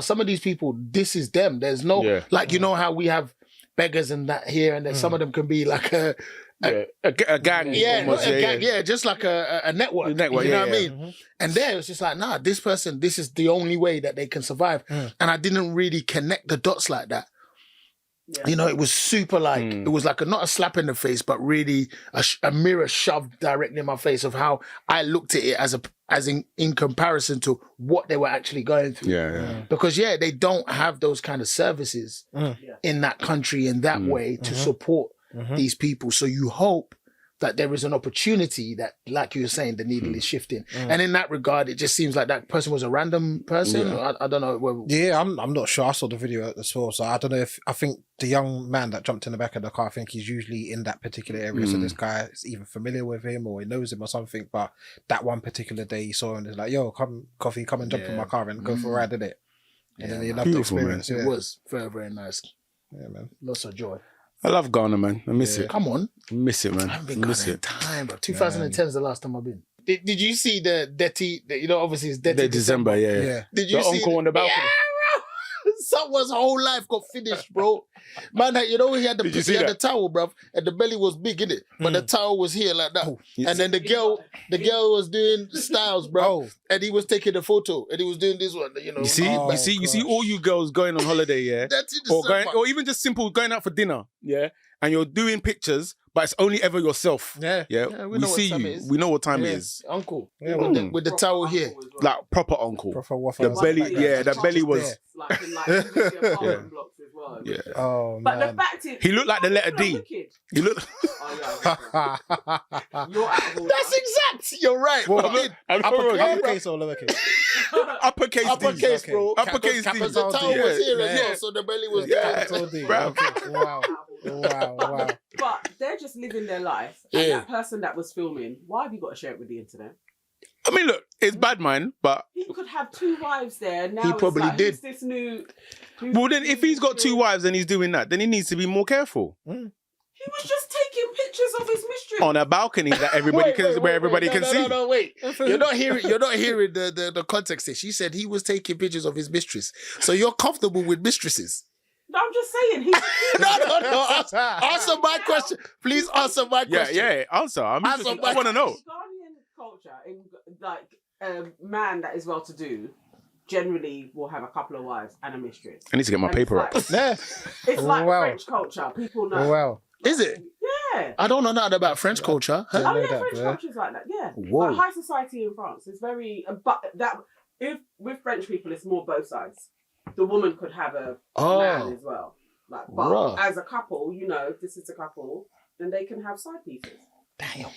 some of these people, this is them. There's no like, you know how we have beggars and that here, and then some of them can be like a gang, just like a network. You know what I mean? And there it was just like, this person, this is the only way that they can survive. And I didn't really connect the dots like that. You know, it was super like, it was like not a slap in the face, but really a mirror shoved directly in my face of how I looked at it as in comparison to what they were actually going through. Because they don't have those kind of services in that country in that way to support these people. So you hope that there is an opportunity that, like you were saying, the needle is shifting. And in that regard, it just seems like that person was a random person. I don't know. I'm not sure. I saw the video as well. So I don't know I think the young man that jumped in the back of the car, I think he's usually in that particular area. So this guy is either familiar with him or he knows him or something. But that one particular day he saw him and was like, yo, come and jump in my car and go for a ride, did it? And then he loved the experience. It was very, very nice. Yeah, man. Lots of joy. I love Ghana, man. I miss it. Come on. I miss it, man. I haven't been Ghana in time, bro. 2010 is the last time I've been. Did you see the Detty, you know, obviously it's Detty December, Did you the see uncle on the balcony? Yeah, bro. Someone's whole life got finished, bro. Man, he had Did you see the that? towel, bro, and the belly was big, innit? But the towel was here like that. And then the girl was doing styles, bro. And he was taking a photo, and he was doing this one, you know. You see, you see all you girls going on holiday, yeah, That's it, or even just simple going out for dinner, yeah, and you're doing pictures, but it's only ever yourself. Yeah. We know see what time you. it is. We know what time it is. Uncle. Yeah, with the towel here. Like proper uncle. Proper waffle. The belly, the belly was. Like in like the apartment blocks as well. Yeah. Oh, But man. the fact is, He looked like the letter D. wicked. He looked. Oh, yeah, you're out of order. That's exact. You're right. What? I'm not wrong. Uppercase or lowercase? Uppercase Uppercase, D. bro. Uppercase D. Because the towel was here as Yeah. well, so the belly was Yeah. Capital D. Bro. Okay. Wow. But they're just living their life. And that person that was filming, why have you got to share it with the internet? I mean, look, it's bad, man, but. He could have 2 wives there. Now He it's probably like, did. Who's this new? Well, then, if he's got 2 wives and he's doing that, then he needs to be more careful. He was just taking pictures of his mistress. On a balcony that everybody can see. No, wait. You're not hearing the context here. She said he was taking pictures of his mistress. So you're comfortable with mistresses. No, I'm just saying. No. Answer my question. Please answer my question. Yeah, answer. I want to know. Ghanaian culture, in like a man that is well-to-do, generally will have a couple of wives and a mistress. I need to get my And paper it's up. like, Yeah. It's like Wow. French culture. People know. Wow. Is it? Yeah. I don't know nothing about French culture. Yeah. Huh? Oh know yeah, that, French bro. culture is like that. Yeah. Whoa. Like high society in France is very, but that if with French people, it's more both sides. The woman could have a man as well. Like, but Bruh. as a couple, you know, if this is a couple, then they can have side pieces. Damn.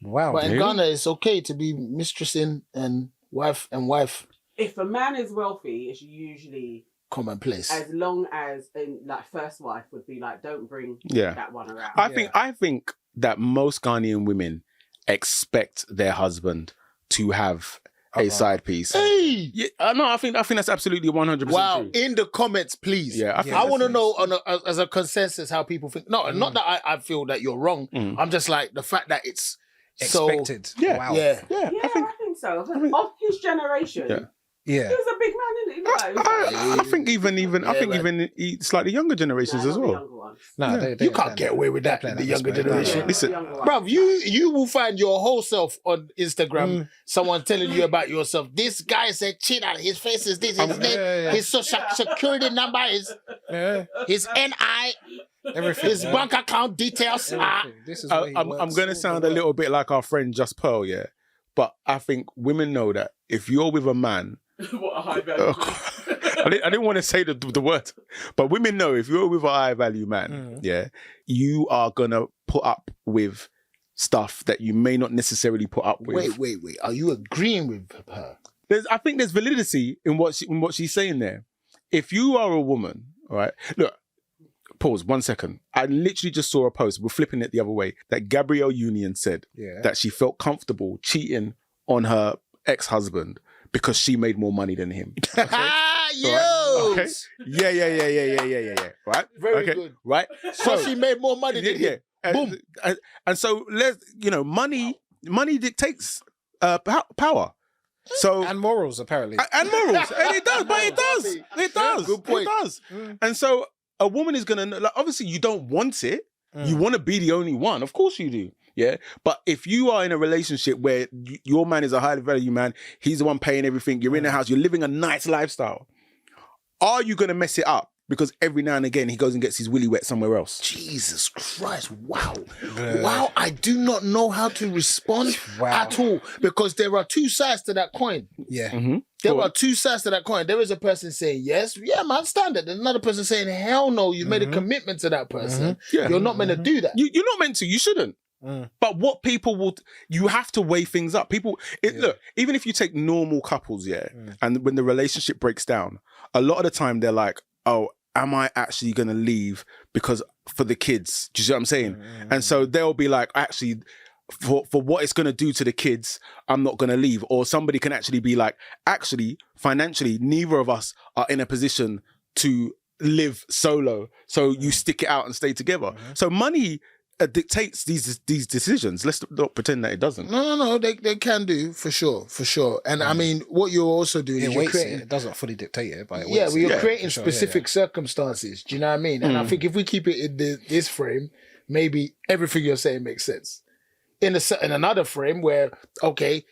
Wow. But in Really? Ghana, it's okay to be mistressing and wife. If a man is wealthy, it's usually Commonplace. as long as like first wife would be like, don't bring Yeah. that one around. I think that most Ghanaian women expect their husband to have a side piece. Hey! Yeah, no, I think that's absolutely 100% Wow. true. In the comments, please. Yeah, I want to know as a consensus how people think. No, not that I feel that you're wrong. Mm. I'm just like the fact that it's Expected. So, Yeah. Wow. yeah. Yeah, Yeah, I think so. Of his generation, Yeah. Yeah. he was a big man, isn't he? I think even slightly younger generations as well. No, they You can't get away with that in the younger generation. Listen, Bruv, you will find your whole self on Instagram. Someone telling you about yourself. This guy is a cheater. His face is this. His name, his social security number is his NI. Everything. His bank account details. This is where he I'm works. going to sound a little bit like our friend Just Pearl, yeah. But I think women know that if you're with a man, What a high value. I didn't want to say the word, but women know if you're with a high value man, yeah, you are gonna put up with stuff that you may not necessarily put up with. Wait. Are you agreeing with her? I think there's validity in what she's saying there. If you are a woman, all right, look. Pause 1 second. I literally just saw a post, we're flipping it the other way, that Gabrielle Union said that she felt comfortable cheating on her ex-husband because she made more money than him. Yo! Okay. Yeah. Right? Very good. Right? So she made more money than him. Boom. And so money dictates power. So And morals, apparently. and morals. And it does, but it does. It does. Good point. It does. And so a woman is gonna like, obviously you don't want it. You want to be the only one. Of course you do. Yeah. But if you are in a relationship where your man is a highly value man, he's the one paying everything, you're in the house, you're living a nice lifestyle, are you gonna mess it up? Because every now and again he goes and gets his willy wet somewhere else. Jesus Christ. Wow. Wow. I do not know how to respond at all because there are two sides to that coin. Yeah. There are two sides to that coin. There is a person saying, yes, yeah, man, standard. There's another person saying, hell no, you made a commitment to that person. Yeah. You're not meant to do that. You're not meant to. You shouldn't. But what people will, you have to weigh things up. Look, even if you take normal couples, and when the relationship breaks down, a lot of the time they're like, oh, am I actually going to leave because for the kids? Do you see what I'm saying? And so they'll be like, actually, for what it's going to do to the kids, I'm not going to leave. Or somebody can actually be like, actually, financially, neither of us are in a position to live solo. So you stick it out and stay together. So money dictates these decisions. Let's not pretend that it doesn't. No, they can do for sure. And I mean, what you're also doing is you're creating. It doesn't fully dictate it, but you're creating specific circumstances. Do you know what I mean? And I think if we keep it in this frame, maybe everything you're saying makes sense. In another frame where she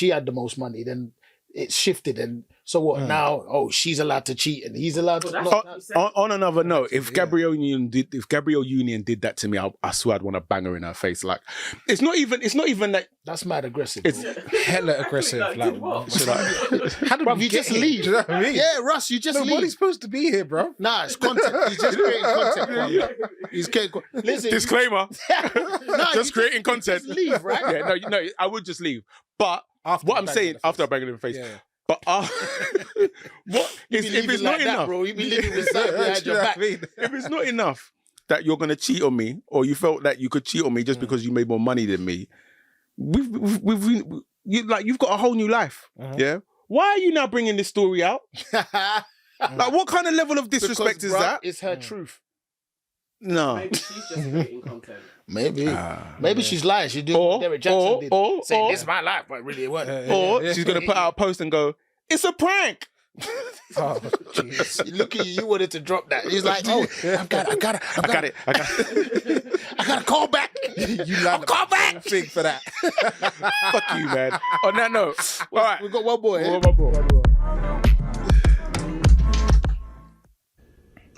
had the most money, then it shifted, and so what now? Oh, she's allowed to cheat and he's allowed to. On another note, if Gabrielle Union did that to me, I swear I'd want to bang her in her face. Like, it's not even that. That's mad aggressive. It's hella aggressive. How did you just leave? Do you know what I mean? Yeah, Russ, you just leave. Nobody's supposed to be here, bro. Nah, it's content. He's just creating content. He's creating. Listen, disclaimer. Just creating content. Just leave, right? Yeah, no, I would just leave. But what I'm saying after I bang it in the face. Yeah. But what if it's not enough, bro? You be living with something behind your back. If it's not enough that you're gonna cheat on me, or you felt that you could cheat on me just because you made more money than me, you've got a whole new life. Yeah. Why are you now bringing this story out? Like, what kind of level of disrespect is that? It's her truth. No. Maybe she's just creating content. Maybe she's lying. She's doing what Derek Jackson did. Saying, this is my life, but really it wasn't. Or she's going to put out a post and go, it's a prank. Oh, jeez. Look at you wanted to drop that. He's like, oh, I got it. I got to call back. You learned call back. Thing for that. Fuck you, man. On that note, all right. We got one more.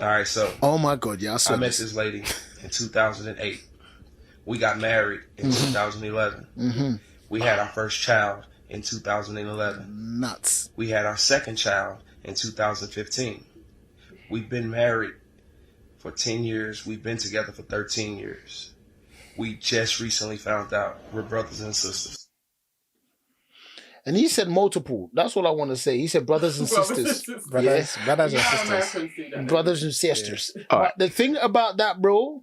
All right, so. Oh my God, yeah. I met this lady in 2008. We got married in 2011. We had our first child in 2011. Nuts. We had our second child in 2015. We've been married for 10 years. We've been together for 13 years. We just recently found out we're brothers and sisters. And he said multiple. That's all I want to say. He said brothers and sisters. Brothers and sisters. Brothers and sisters. Yeah. But the thing about that, bro,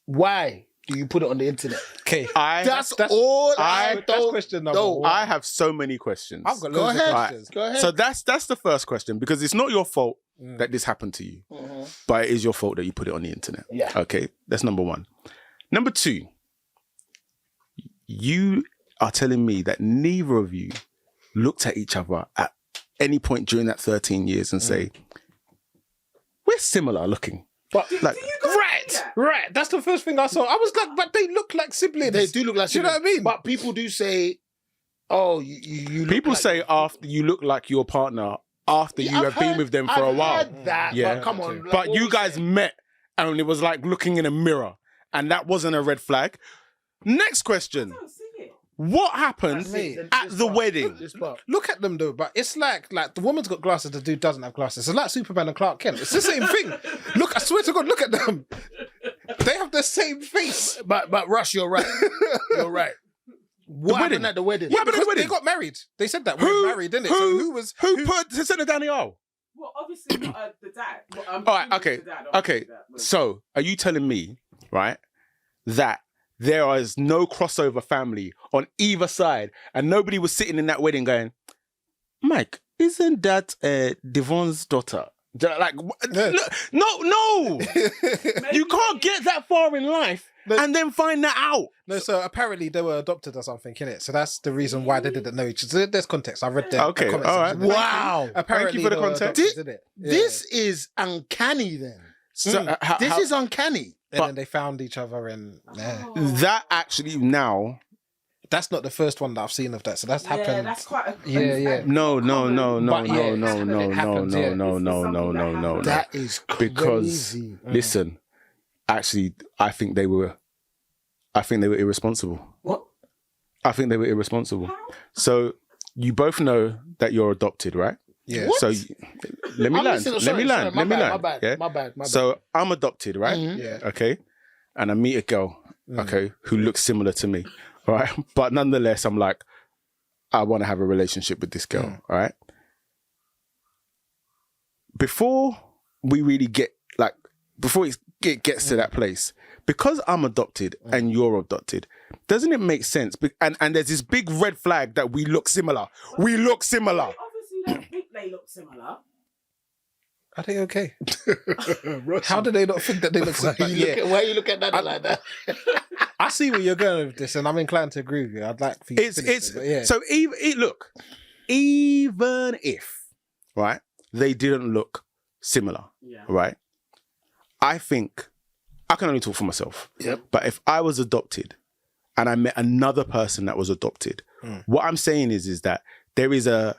why do you put it on the internet? Okay. That's all that's question number one. I have so many questions. I've got loads of questions. Go ahead. So that's the first question, because it's not your fault that this happened to you, but it is your fault that you put it on the internet. Yeah. Okay, that's number one. Number two, you are telling me that neither of you looked at each other at any point during that 13 years and say, we're similar looking. But like, right. That's the first thing I saw. I was like, but they look like siblings. They do look like siblings. Do you know what I mean? But people do say, oh, you look people like... say after you look like your partner after you have been with them for a while. Heard that, yeah. But come on. Like, but you guys met and it was like looking in a mirror, and that wasn't a red flag. Next question. What happened at the wedding? Look at them though, but it's like the woman's got glasses, the dude doesn't have glasses. It's like Superman and Clark Kent. It's the same thing. Look, I swear to God, look at them. They have the same face. But Rush, you're right. You're right. What happened at the wedding? What happened at the wedding? They got married. They said that. We're married, didn't it? Who put sent it down the aisle? Well, obviously not the dad. All right, okay. So, are you telling me, right, that there is no crossover family on either side, and nobody was sitting in that wedding going, Mike, isn't that Devon's daughter? Like, no. You can't get that far in life and then find that out. No, so apparently they were adopted or something, innit? So that's the reason why they didn't know each other. There's context. I read the okay, comments. all right. Wow. Apparently thank you for the context. This is uncanny then. So, this is uncanny. And then they found each other and that actually now. That's not the first one that I've seen of that. So that's happened. That's quite a No. That is crazy. Because listen, actually, I think they were irresponsible. What? I think they were irresponsible. How? So you both know that you're adopted, right? Yeah. What? So let me land. My bad. So I'm adopted, right? Yeah. Okay. And I meet a girl, okay, who looks similar to me, all right? But nonetheless, I'm like, I want to have a relationship with this girl, all right? Before we really before it gets to that place, because I'm adopted and you're adopted, doesn't it make sense? And there's this big red flag that we look similar. We look similar. Obviously, don't think they look similar. Are they okay? How do they not think that they look so bad? Why you look at that like that? I see where you're going with this, and I'm inclined to agree with you. I'd like for you to finish it. So even if, right, they didn't look similar, right, I think, I can only talk for myself, but if I was adopted and I met another person that was adopted, what I'm saying is that there is a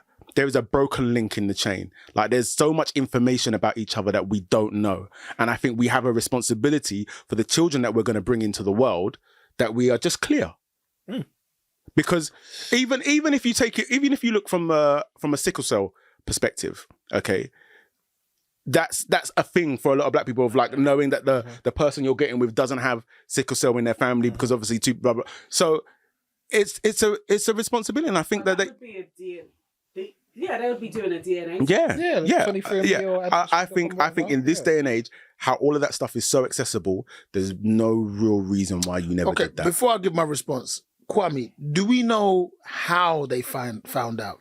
broken link in the chain. Like, there's so much information about each other that we don't know. And I think we have a responsibility for the children that we're going to bring into the world that we are just clear. Because even if you take it, even if you look from a sickle cell perspective, okay, that's a thing for a lot of black people, of like knowing that the person you're getting with doesn't have sickle cell in their family because obviously blah blah. So it's a responsibility, and I think that would be a DNA. Yeah, they would be doing a DNA. I think in this day and age, how all of that stuff is so accessible, there's no real reason why you never did that. Before I give my response, Kwame, do we know how they found out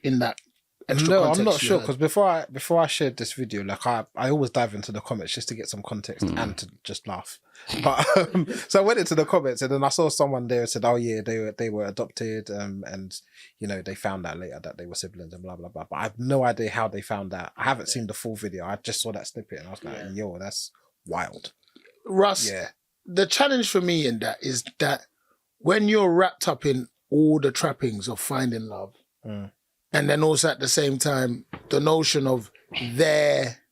in that extra No, context? I'm not sure, because before I shared this video, like I always dive into the comments just to get some context and to just laugh. But so I went into the comments, and then I saw someone there who said, "Oh yeah, they were adopted, and you know, they found out later that they were siblings and blah blah blah." But I have no idea how they found out. I haven't seen the full video. I just saw that snippet, and I was like, "Yo, that's wild." Russ, the challenge for me in that is that when you're wrapped up in all the trappings of finding love, and then also at the same time, the notion of their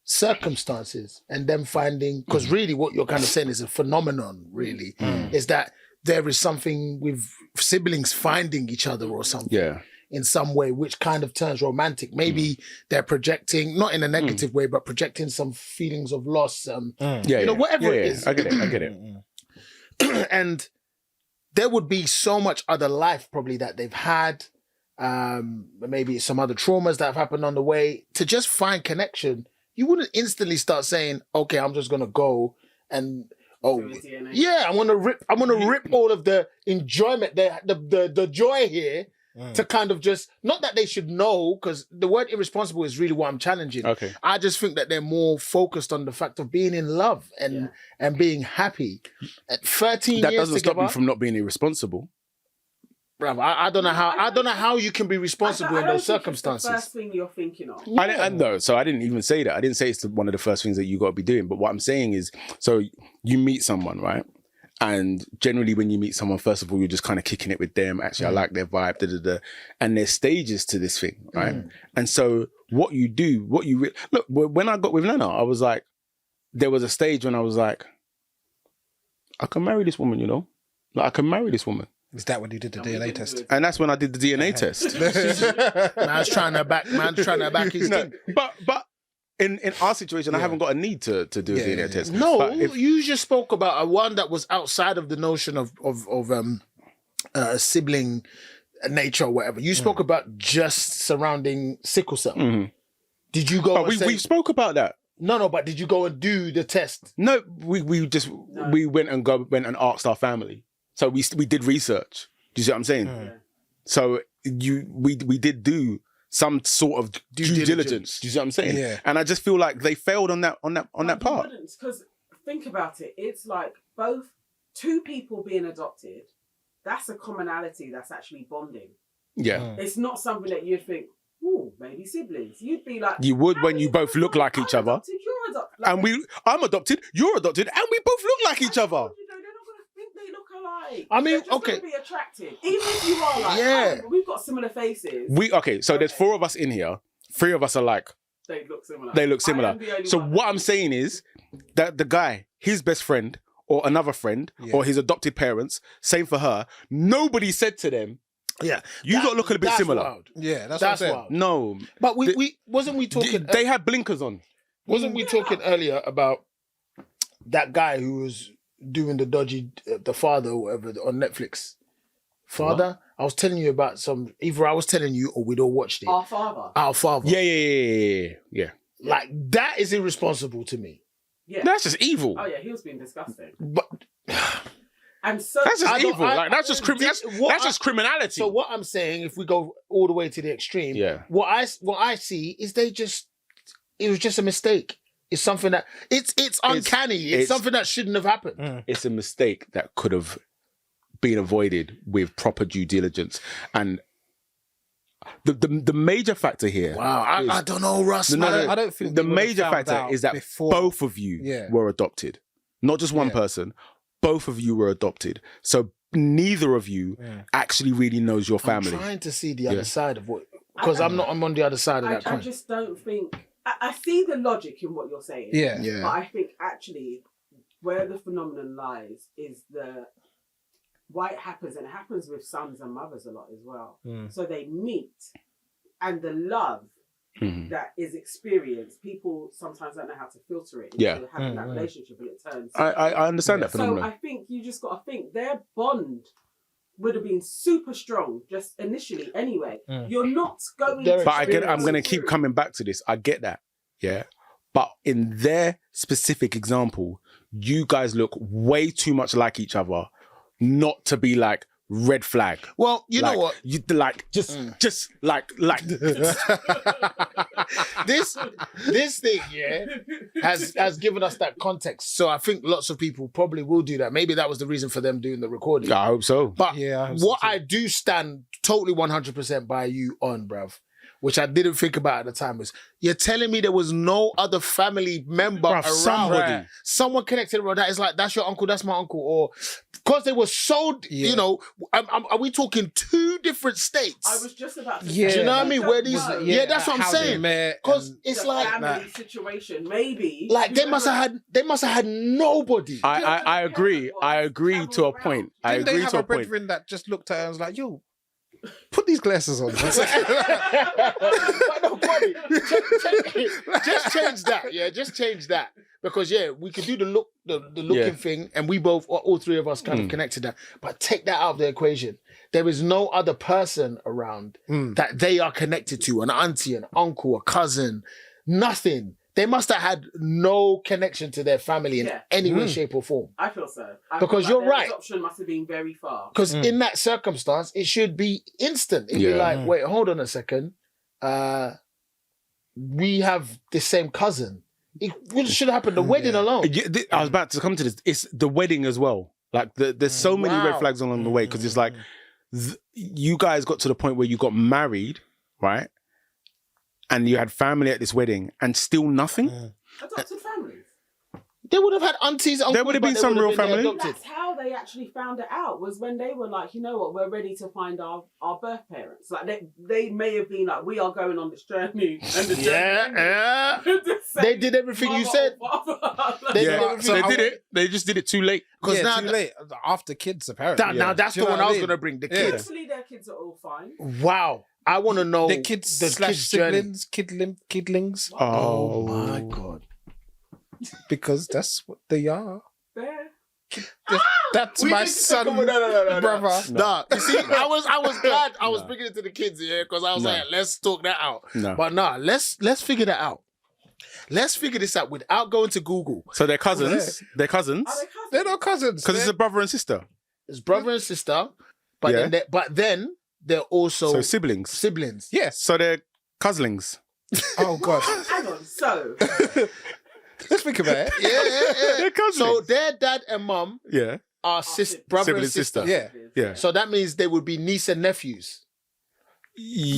circumstances and them finding, because really what you're kind of saying is a phenomenon, really, is that there is something with siblings finding each other or something in some way, which kind of turns romantic. Maybe they're projecting, not in a negative way, but projecting some feelings of loss, whatever it is. I get it. And there would be so much other life probably that they've had, maybe some other traumas that have happened on the way. To just find connection, you wouldn't instantly start saying, okay, I'm just gonna go and I'm gonna rip all of the enjoyment, the joy here, to kind of just, not that they should know, because the word irresponsible is really what I'm challenging. Okay. I just think that they're more focused on the fact of being in love and being happy. At 13 that years doesn't together, stop you from not being irresponsible. Bruv, I don't know how you can be responsible in those circumstances. It's the first thing you're thinking of. I know, so I didn't even say that. I didn't say it's one of the first things that you got to be doing. But what I'm saying is, so you meet someone, right? And generally when you meet someone, first of all, you're just kind of kicking it with them. Actually, I like their vibe, and there's stages to this thing, right? And so what you do, look, when I got with Nana, I was like, there was a stage when I was like, I can marry this woman, you know? Like, I can marry this woman. Is that when you did the DNA test? And that's when I did the DNA test. Man's trying to back his thing. But in our situation, I haven't got a need to do a DNA test. No, but you just spoke about a one that was outside of the notion of sibling nature or whatever. You spoke about just surrounding sickle cell. Did you go? We spoke about that. No, but did you go and do the test? No, we went and asked our family. So we did research. Do you see what I'm saying? So we did do some sort of due diligence. Do you see what I'm saying? Yeah. And I just feel like they failed on that part. Because think about it, it's like both two people being adopted. That's a commonality. That's actually bonding. Yeah. It's not something that you'd think, oh, maybe siblings. You'd be like, you would when you both look like each other. You're adopted. And I'm adopted. You're adopted, and we both look like each other. They look alike. I mean, they're just gonna be attracted, even if you are like, we've got similar faces. So there's 4 of us in here. 3 of us are like, they look similar. So what I'm saying is that the guy, his best friend, or another friend, or his adopted parents, same for her. Nobody said to them, you got to look a bit similar. Wild. Yeah, that's what I'm saying. Wild. No, but we wasn't we talking? They had blinkers on. Wasn't we talking earlier about that guy who was doing the dodgy, the father or whatever on Netflix? Father? What? I was telling you about either I was telling you or we'd all watched it. Our Father. Yeah. Like, that is irresponsible to me. Yeah. That's just evil. Oh yeah, he was being disgusting. But and so that's just evil. That's just criminality. So what I'm saying, if we go all the way to the extreme, what I see is they just it was just a mistake. It's something that it's uncanny. It's something that shouldn't have happened. It's a mistake that could have been avoided with proper due diligence. And the major factor here. Wow, I don't know, Russ. I don't think the major factor is that both of you were adopted, not just one person. Both of you were adopted, so neither of you actually really knows your family. I'm trying to see the other side of what, because I'm on the other side of that coin. I just don't think. I see the logic in what you're saying. Yeah. But I think actually where the phenomenon lies is why it happens, and it happens with sons and mothers a lot as well. So they meet, and the love that is experienced, people sometimes don't know how to filter it into having that relationship, and it turns. I understand that phenomenon. So I think you just got to think their bond would have been super strong just initially anyway. You're not going to... But I'm going to keep coming back to this. I get that. Yeah. But in their specific example, you guys look way too much like each other not to be like red flag. Well, you know what? You like just like this thing, has given us that context. So I think lots of people probably will do that. Maybe that was the reason for them doing the recording. I hope so. But what I do stand totally 100% by you on, bruv, which I didn't think about at the time, was you're telling me there was no other family member around. Someone connected around that is like, that's your uncle, that's my uncle, or because they were so, you know, are we talking 2 different states? I was just about to say. Do you know what I mean? Where these, that's what I'm saying. Because it's like family situation, maybe. Like they must have had nobody. I agree. I agree to a point. I agree to a point. Didn't they have a brethren that just looked at her and was like, yo, put these glasses on. Just change that. Yeah, just change that. Because we could do the looking thing, and we both, all 3 of us, kind of connected that. But take that out of the equation. There is no other person around that they are connected to, an auntie, an uncle, a cousin, nothing. They must have had no connection to their family in any way, shape, or form. I feel so. Because you're right. The adoption must have been very far. Because in that circumstance, it should be instant. It'd be like, wait, hold on a second. We have the same cousin. It should have happened the wedding alone. I was about to come to this. It's the wedding as well. Like there's so many red flags along the way, because it's like you guys got to the point where you got married, right? And you had family at this wedding, and still nothing. Adopted families. They would have had aunties, uncles. There would have been some real family. That's how they actually found it out, was when they were like, you know what, we're ready to find our birth parents. Like they may have been like, we are going on this journey. And the journey they did everything you said. They did it. They just did it too late. Because now too late. After kids, apparently. Now that's the one I was going to bring. The kids. Hopefully their kids are all fine. Wow. I want to know the kids siblings, kidlings. Oh my God. Because that's what they are. There. That's my son, brother. No. You see, I was glad I was bringing it to the kids here, because I was like, let's talk that out. But let's figure that out. Let's figure this out without going to Google. So they're cousins. They're cousins. They're not cousins. Because it's a brother and sister. It's brother and sister, but then they're also siblings. Siblings. Yes. So they're couslings. Oh God. Hang on. So. Let's think about it. Yeah. So their dad and mum are brother and sister. Yeah. So that means they would be niece and nephews.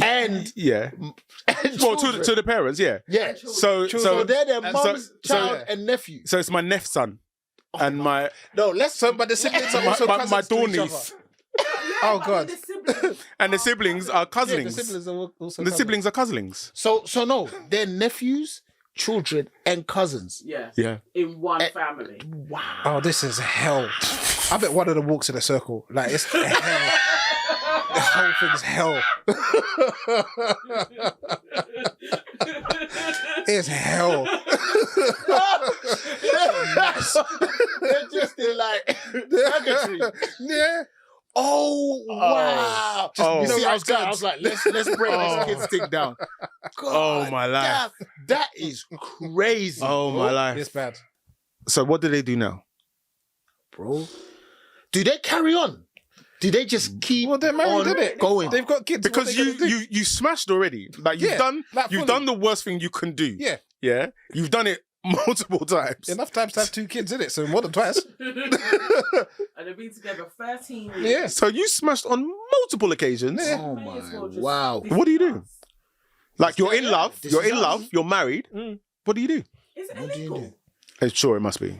And well, to the parents, yeah. So they're their mum's child and nephew. So it's my neph's son, and my but the siblings are also cousins my door to each niece. Oh God. And the siblings are couslings. The siblings are also siblings are couslings. So no, they're nephews, children, and cousins. Yeah. In one family. Wow. Oh, this is hell. I bet one of them walks in a circle. Like, it's hell. The whole thing's hell. It's hell. They're just in like purgatory. Yeah. Oh wow! I was like, let's break this kid's thing down. God, my life, that is crazy. My life, it's bad. So what do they do now, bro? Do they carry on? Do they just keep? Well, they're married, did it? Going. They've got kids because you smashed already. Like you've done the worst thing you can do. Yeah. Yeah, you've done it multiple times. Enough times to have 2 kids in it, so more than twice. And they've been together 13 years. Yeah. So you smashed on multiple occasions. Yeah. Oh May as well my just wow. What do you do? discuss. Like you're in love, This you're is in us. love, you're married. What do you do? Is it What do you illegal? do? Sure, it must be.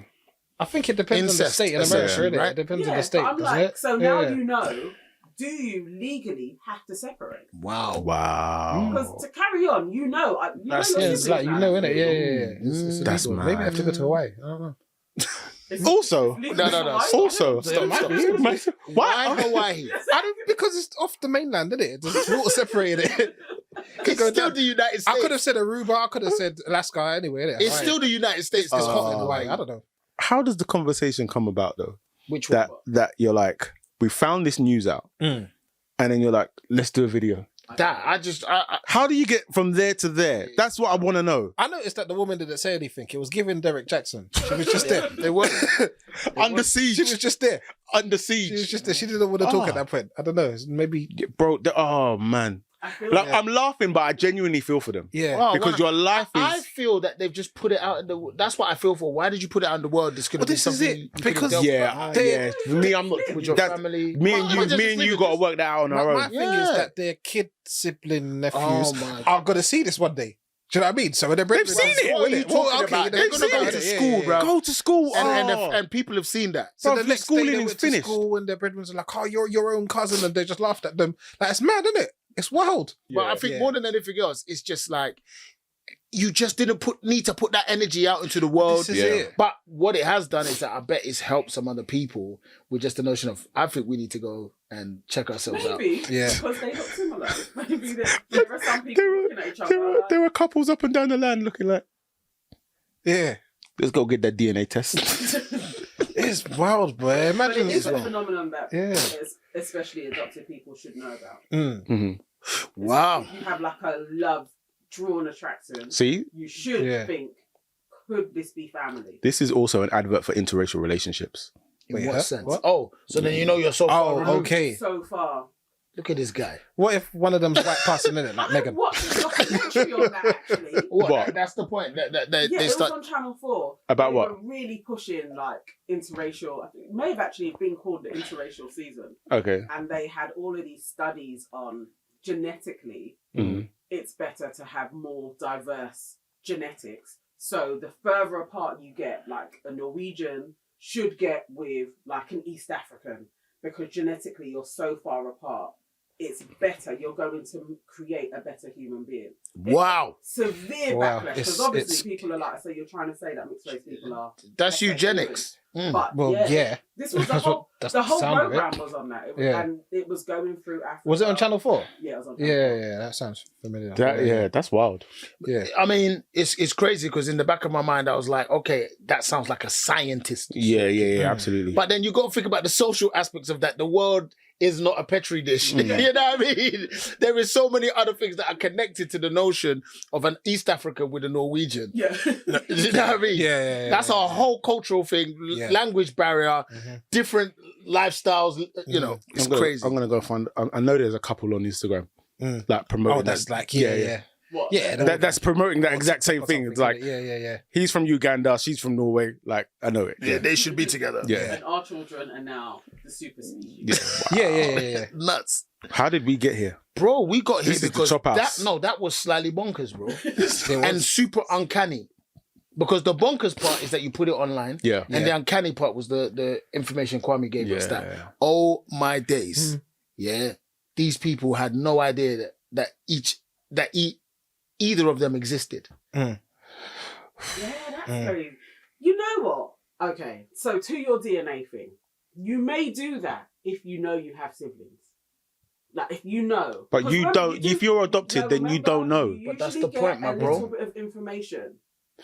I think it depends on the Incest, state in essentially, America, innit? right? It depends on Yeah, the state, but I'm doesn't like, it? so now Yeah. you know, do you legally have to separate? Wow. Wow. Because to carry on, you know That's, your yeah, it's like, siblings you know, now. innit? Yeah. It's That's illegal. mad. Maybe I have to go to Hawaii. I don't know. Also, No. also, Stop. Why Hawaii? I don't, because it's off the mainland, isn't it? There's water separated it. It's still the United States. I could have said Aruba, I could have said Alaska, anyway. Innit? It's Hawaii. still the United States. It's This hot in continent. Hawaii. I don't know. how does the conversation come about though? Which one? That you're like, we found this news out, and then you're like, let's do a video. That I How do you get from there to there? That's what I want to know. I noticed that the woman didn't say anything. It was giving Derek Jackson. She was just there. they weren't. Under siege. She was just there. Under She was siege. just there. She didn't want to talk at that point. I don't know. Maybe. Bro, oh man. I feel Like, like I'm laughing, but I genuinely feel for them. Yeah. Wow, Because your life is... I feel that they've just put it out in the. That's what I feel for. Why did you put it out in the world? This could have Well, been this is something it. you could have Because- dealt Yeah, with. yeah. For me, I'm not... With your that- family. Me and Why just you leave it got to just- work that out on our My own. thing is Yeah. that their kid, sibling, nephews Oh my are going to see this one day. Do you know what I mean? So when they're seen it. What are you talking about? they're They've gonna seen go it to to school, school, bro. Go to school. And people have seen that. So Bruv, the the next day schooling they is went to finished. school and their brethren were like, "Oh, you're your own cousin," and they just laughed at them. Like it's mad, isn't it? It's wild. But I think more than anything else, it's just like you just didn't need to put that energy out into the world. This is it. But what it has done is that I bet it's helped some other people with just the notion of I think we need to go and check ourselves out. maybe Yeah. because they look similar. Maybe there are some people looking at each other. like, There were couples up and down the land looking like, Yeah, let's go get that DNA test. it's wild, boy. But Imagine it is this a one. phenomenon that Yeah. especially adopted people should know about. Wow. If you have like a love drawn attraction, See, you should Yeah. think, could this be family? this is also an advert for interracial relationships. In Wait, what huh? sense? What? Oh, so then you know you're so far Oh, removed. okay. So far. Look at this guy. What if one of them's white passing in it, like I Megan? watched a documentary on that actually. What? That's the point. That Yeah, they it was start. on Channel 4. About They what? were really pushing like interracial. I think it may have actually been called the interracial season. Okay. And they had all of these studies on genetically, it's better to have more diverse genetics. So the further apart you get, like a Norwegian should get with like an East African, because genetically you're so far apart. It's better. You're going to create a better human being. Wow. Severe Wow. backlash, because It's- obviously people are like, so you're trying to say that mixed race people are. That's better eugenics. humans. But Well, yeah. this was the That's whole, that's the whole sound of it. program was on that. It was, Yeah. And it was going through Africa. Was it on Channel 4? Yeah, it was on Channel 4. Yeah, that sounds familiar. That's wild. Yeah. I mean, it's crazy because in the back of my mind, I was like, okay, that sounds like a scientist. Yeah, absolutely. But then you got to think about the social aspects of that. The world is not a petri dish. You know what I mean? There is so many other things that are connected to the notion of an East African with a Norwegian. Yeah. You know what I mean? Yeah. That's a whole cultural thing, Yeah. language barrier, different lifestyles. You know, it's crazy. I'm gonna go find. I know there's a couple on Instagram like promoting. Oh, that's that. like, yeah. What? Yeah, That's promoting that exact same thing. It's like yeah. he's from Uganda, she's from Norway. Like I know it. Yeah, they should be together. Yeah. And our children are now the super species. Yeah. Nuts. How did we get here? Bro, we got here This is the because Chophouse. that was slightly bonkers, bro. And super uncanny. Because the bonkers part is that you put it online. Yeah. And the uncanny part was the information Kwame gave us that. Oh my days. Yeah. These people had no idea that either of them existed. Yeah, that's crazy. You know what? Okay, so to your DNA thing, you may do that if you know you have siblings. Like if you know. But Because you remember, don't. If you're adopted, then you remember, don't know. you But that's usually the point, get my a bro. little bit of information.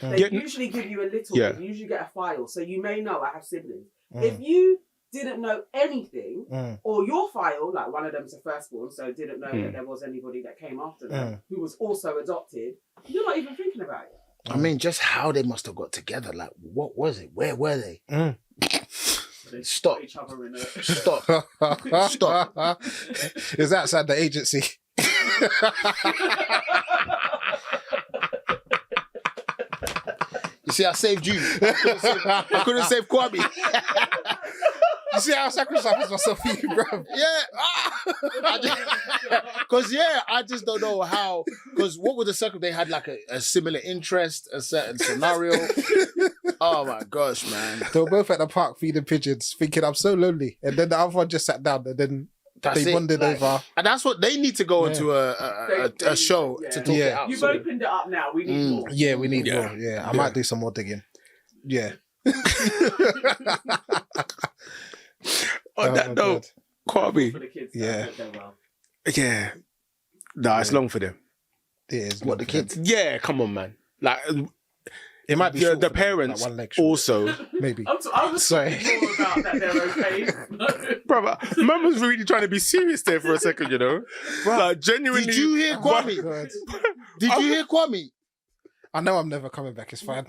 They Yeah. usually give you a little Yeah. bit. You usually get a file. So you may know I have siblings. If you didn't know anything, or your file, like one of them's a firstborn, so didn't know that there was anybody that came after them who was also adopted, you're not even thinking about it. I mean, just how they must have got together. Like, what was it? Where were they? They Stop. put each other in a... Stop. Stop. Is that outside the agency? You see, I saved you. I couldn't save Kwame. You see how I sacrificed myself for you, bro? Yeah. Because, I just don't know how. Because what were the circle? They had like a similar interest, a certain scenario. Oh my gosh, man. They were both at the park feeding pigeons, thinking I'm so lonely. And then the other one just sat down and then they bonded over. And that's what they need to go into a show to talk it out. You've opened it up now. We need more. Yeah, we need more. Yeah, I might do some more digging. Yeah. On that note, Kwame. For the kids, Yeah. Yeah. Nah, it's long for them. It is. What, the kids? Yeah, come on, man. Like, it might be the short for them, parents like one leg short. also. Maybe. I was Sorry. more about that they're okay. Brother, Mum was really trying to be serious there for a second, you know? Like, genuinely. Did you hear Kwame? Did you hear Kwame? I know I'm never coming back. It's fine.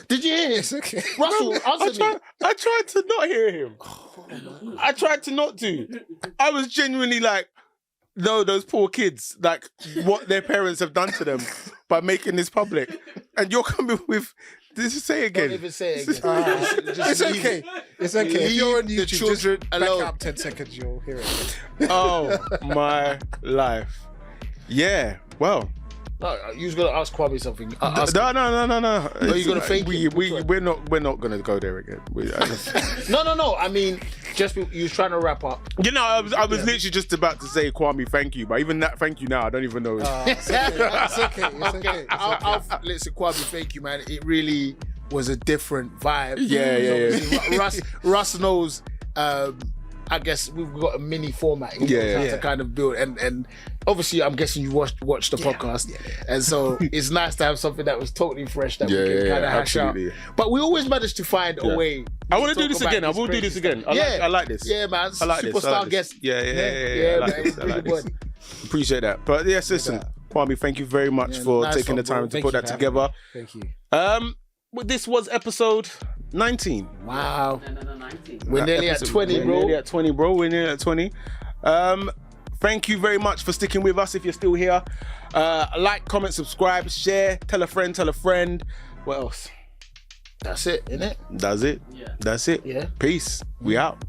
Did you hear him? It's okay. Russell, answer me. I tried to not hear him. I tried to not to. I was genuinely like, no, those poor kids, like what their parents have done to them by making this public. And you're coming with this. Say again. Don't even say it again. It's okay. It's okay. If you're on YouTube, children just back alone. up 10 seconds, you'll hear it. Oh my life. Yeah. Well. No, you was gonna ask Kwame something. No. No, you're gonna fake it. We're not gonna go there again. No. I mean, you was trying to wrap up. You know, I was literally just about to say Kwame, thank you, but even that thank you now, I don't even know. It's okay. Listen, Kwame, thank you, man. It really was a different vibe. Yeah. Russ knows. I guess we've got a mini format to kind of build, and obviously I'm guessing you watched the podcast, and so it's nice to have something that was totally fresh that we can kind of hash out. But we always managed to find a way. I want to do this again. I will do this again. I like this. Yeah, man. I like Superstar guest. Yeah. I like this. Appreciate that. But yes, listen, Kwame, thank you very much for taking the time to put that together. Thank you. This was episode 19. Wow. No, 19. We're nearly at 20, bro. We're nearly at 20. Thank you very much for sticking with us if you're still here. Like, comment, subscribe, share, tell a friend. What else? That's it, innit? That's it. Yeah. That's it. Yeah. Peace. We out.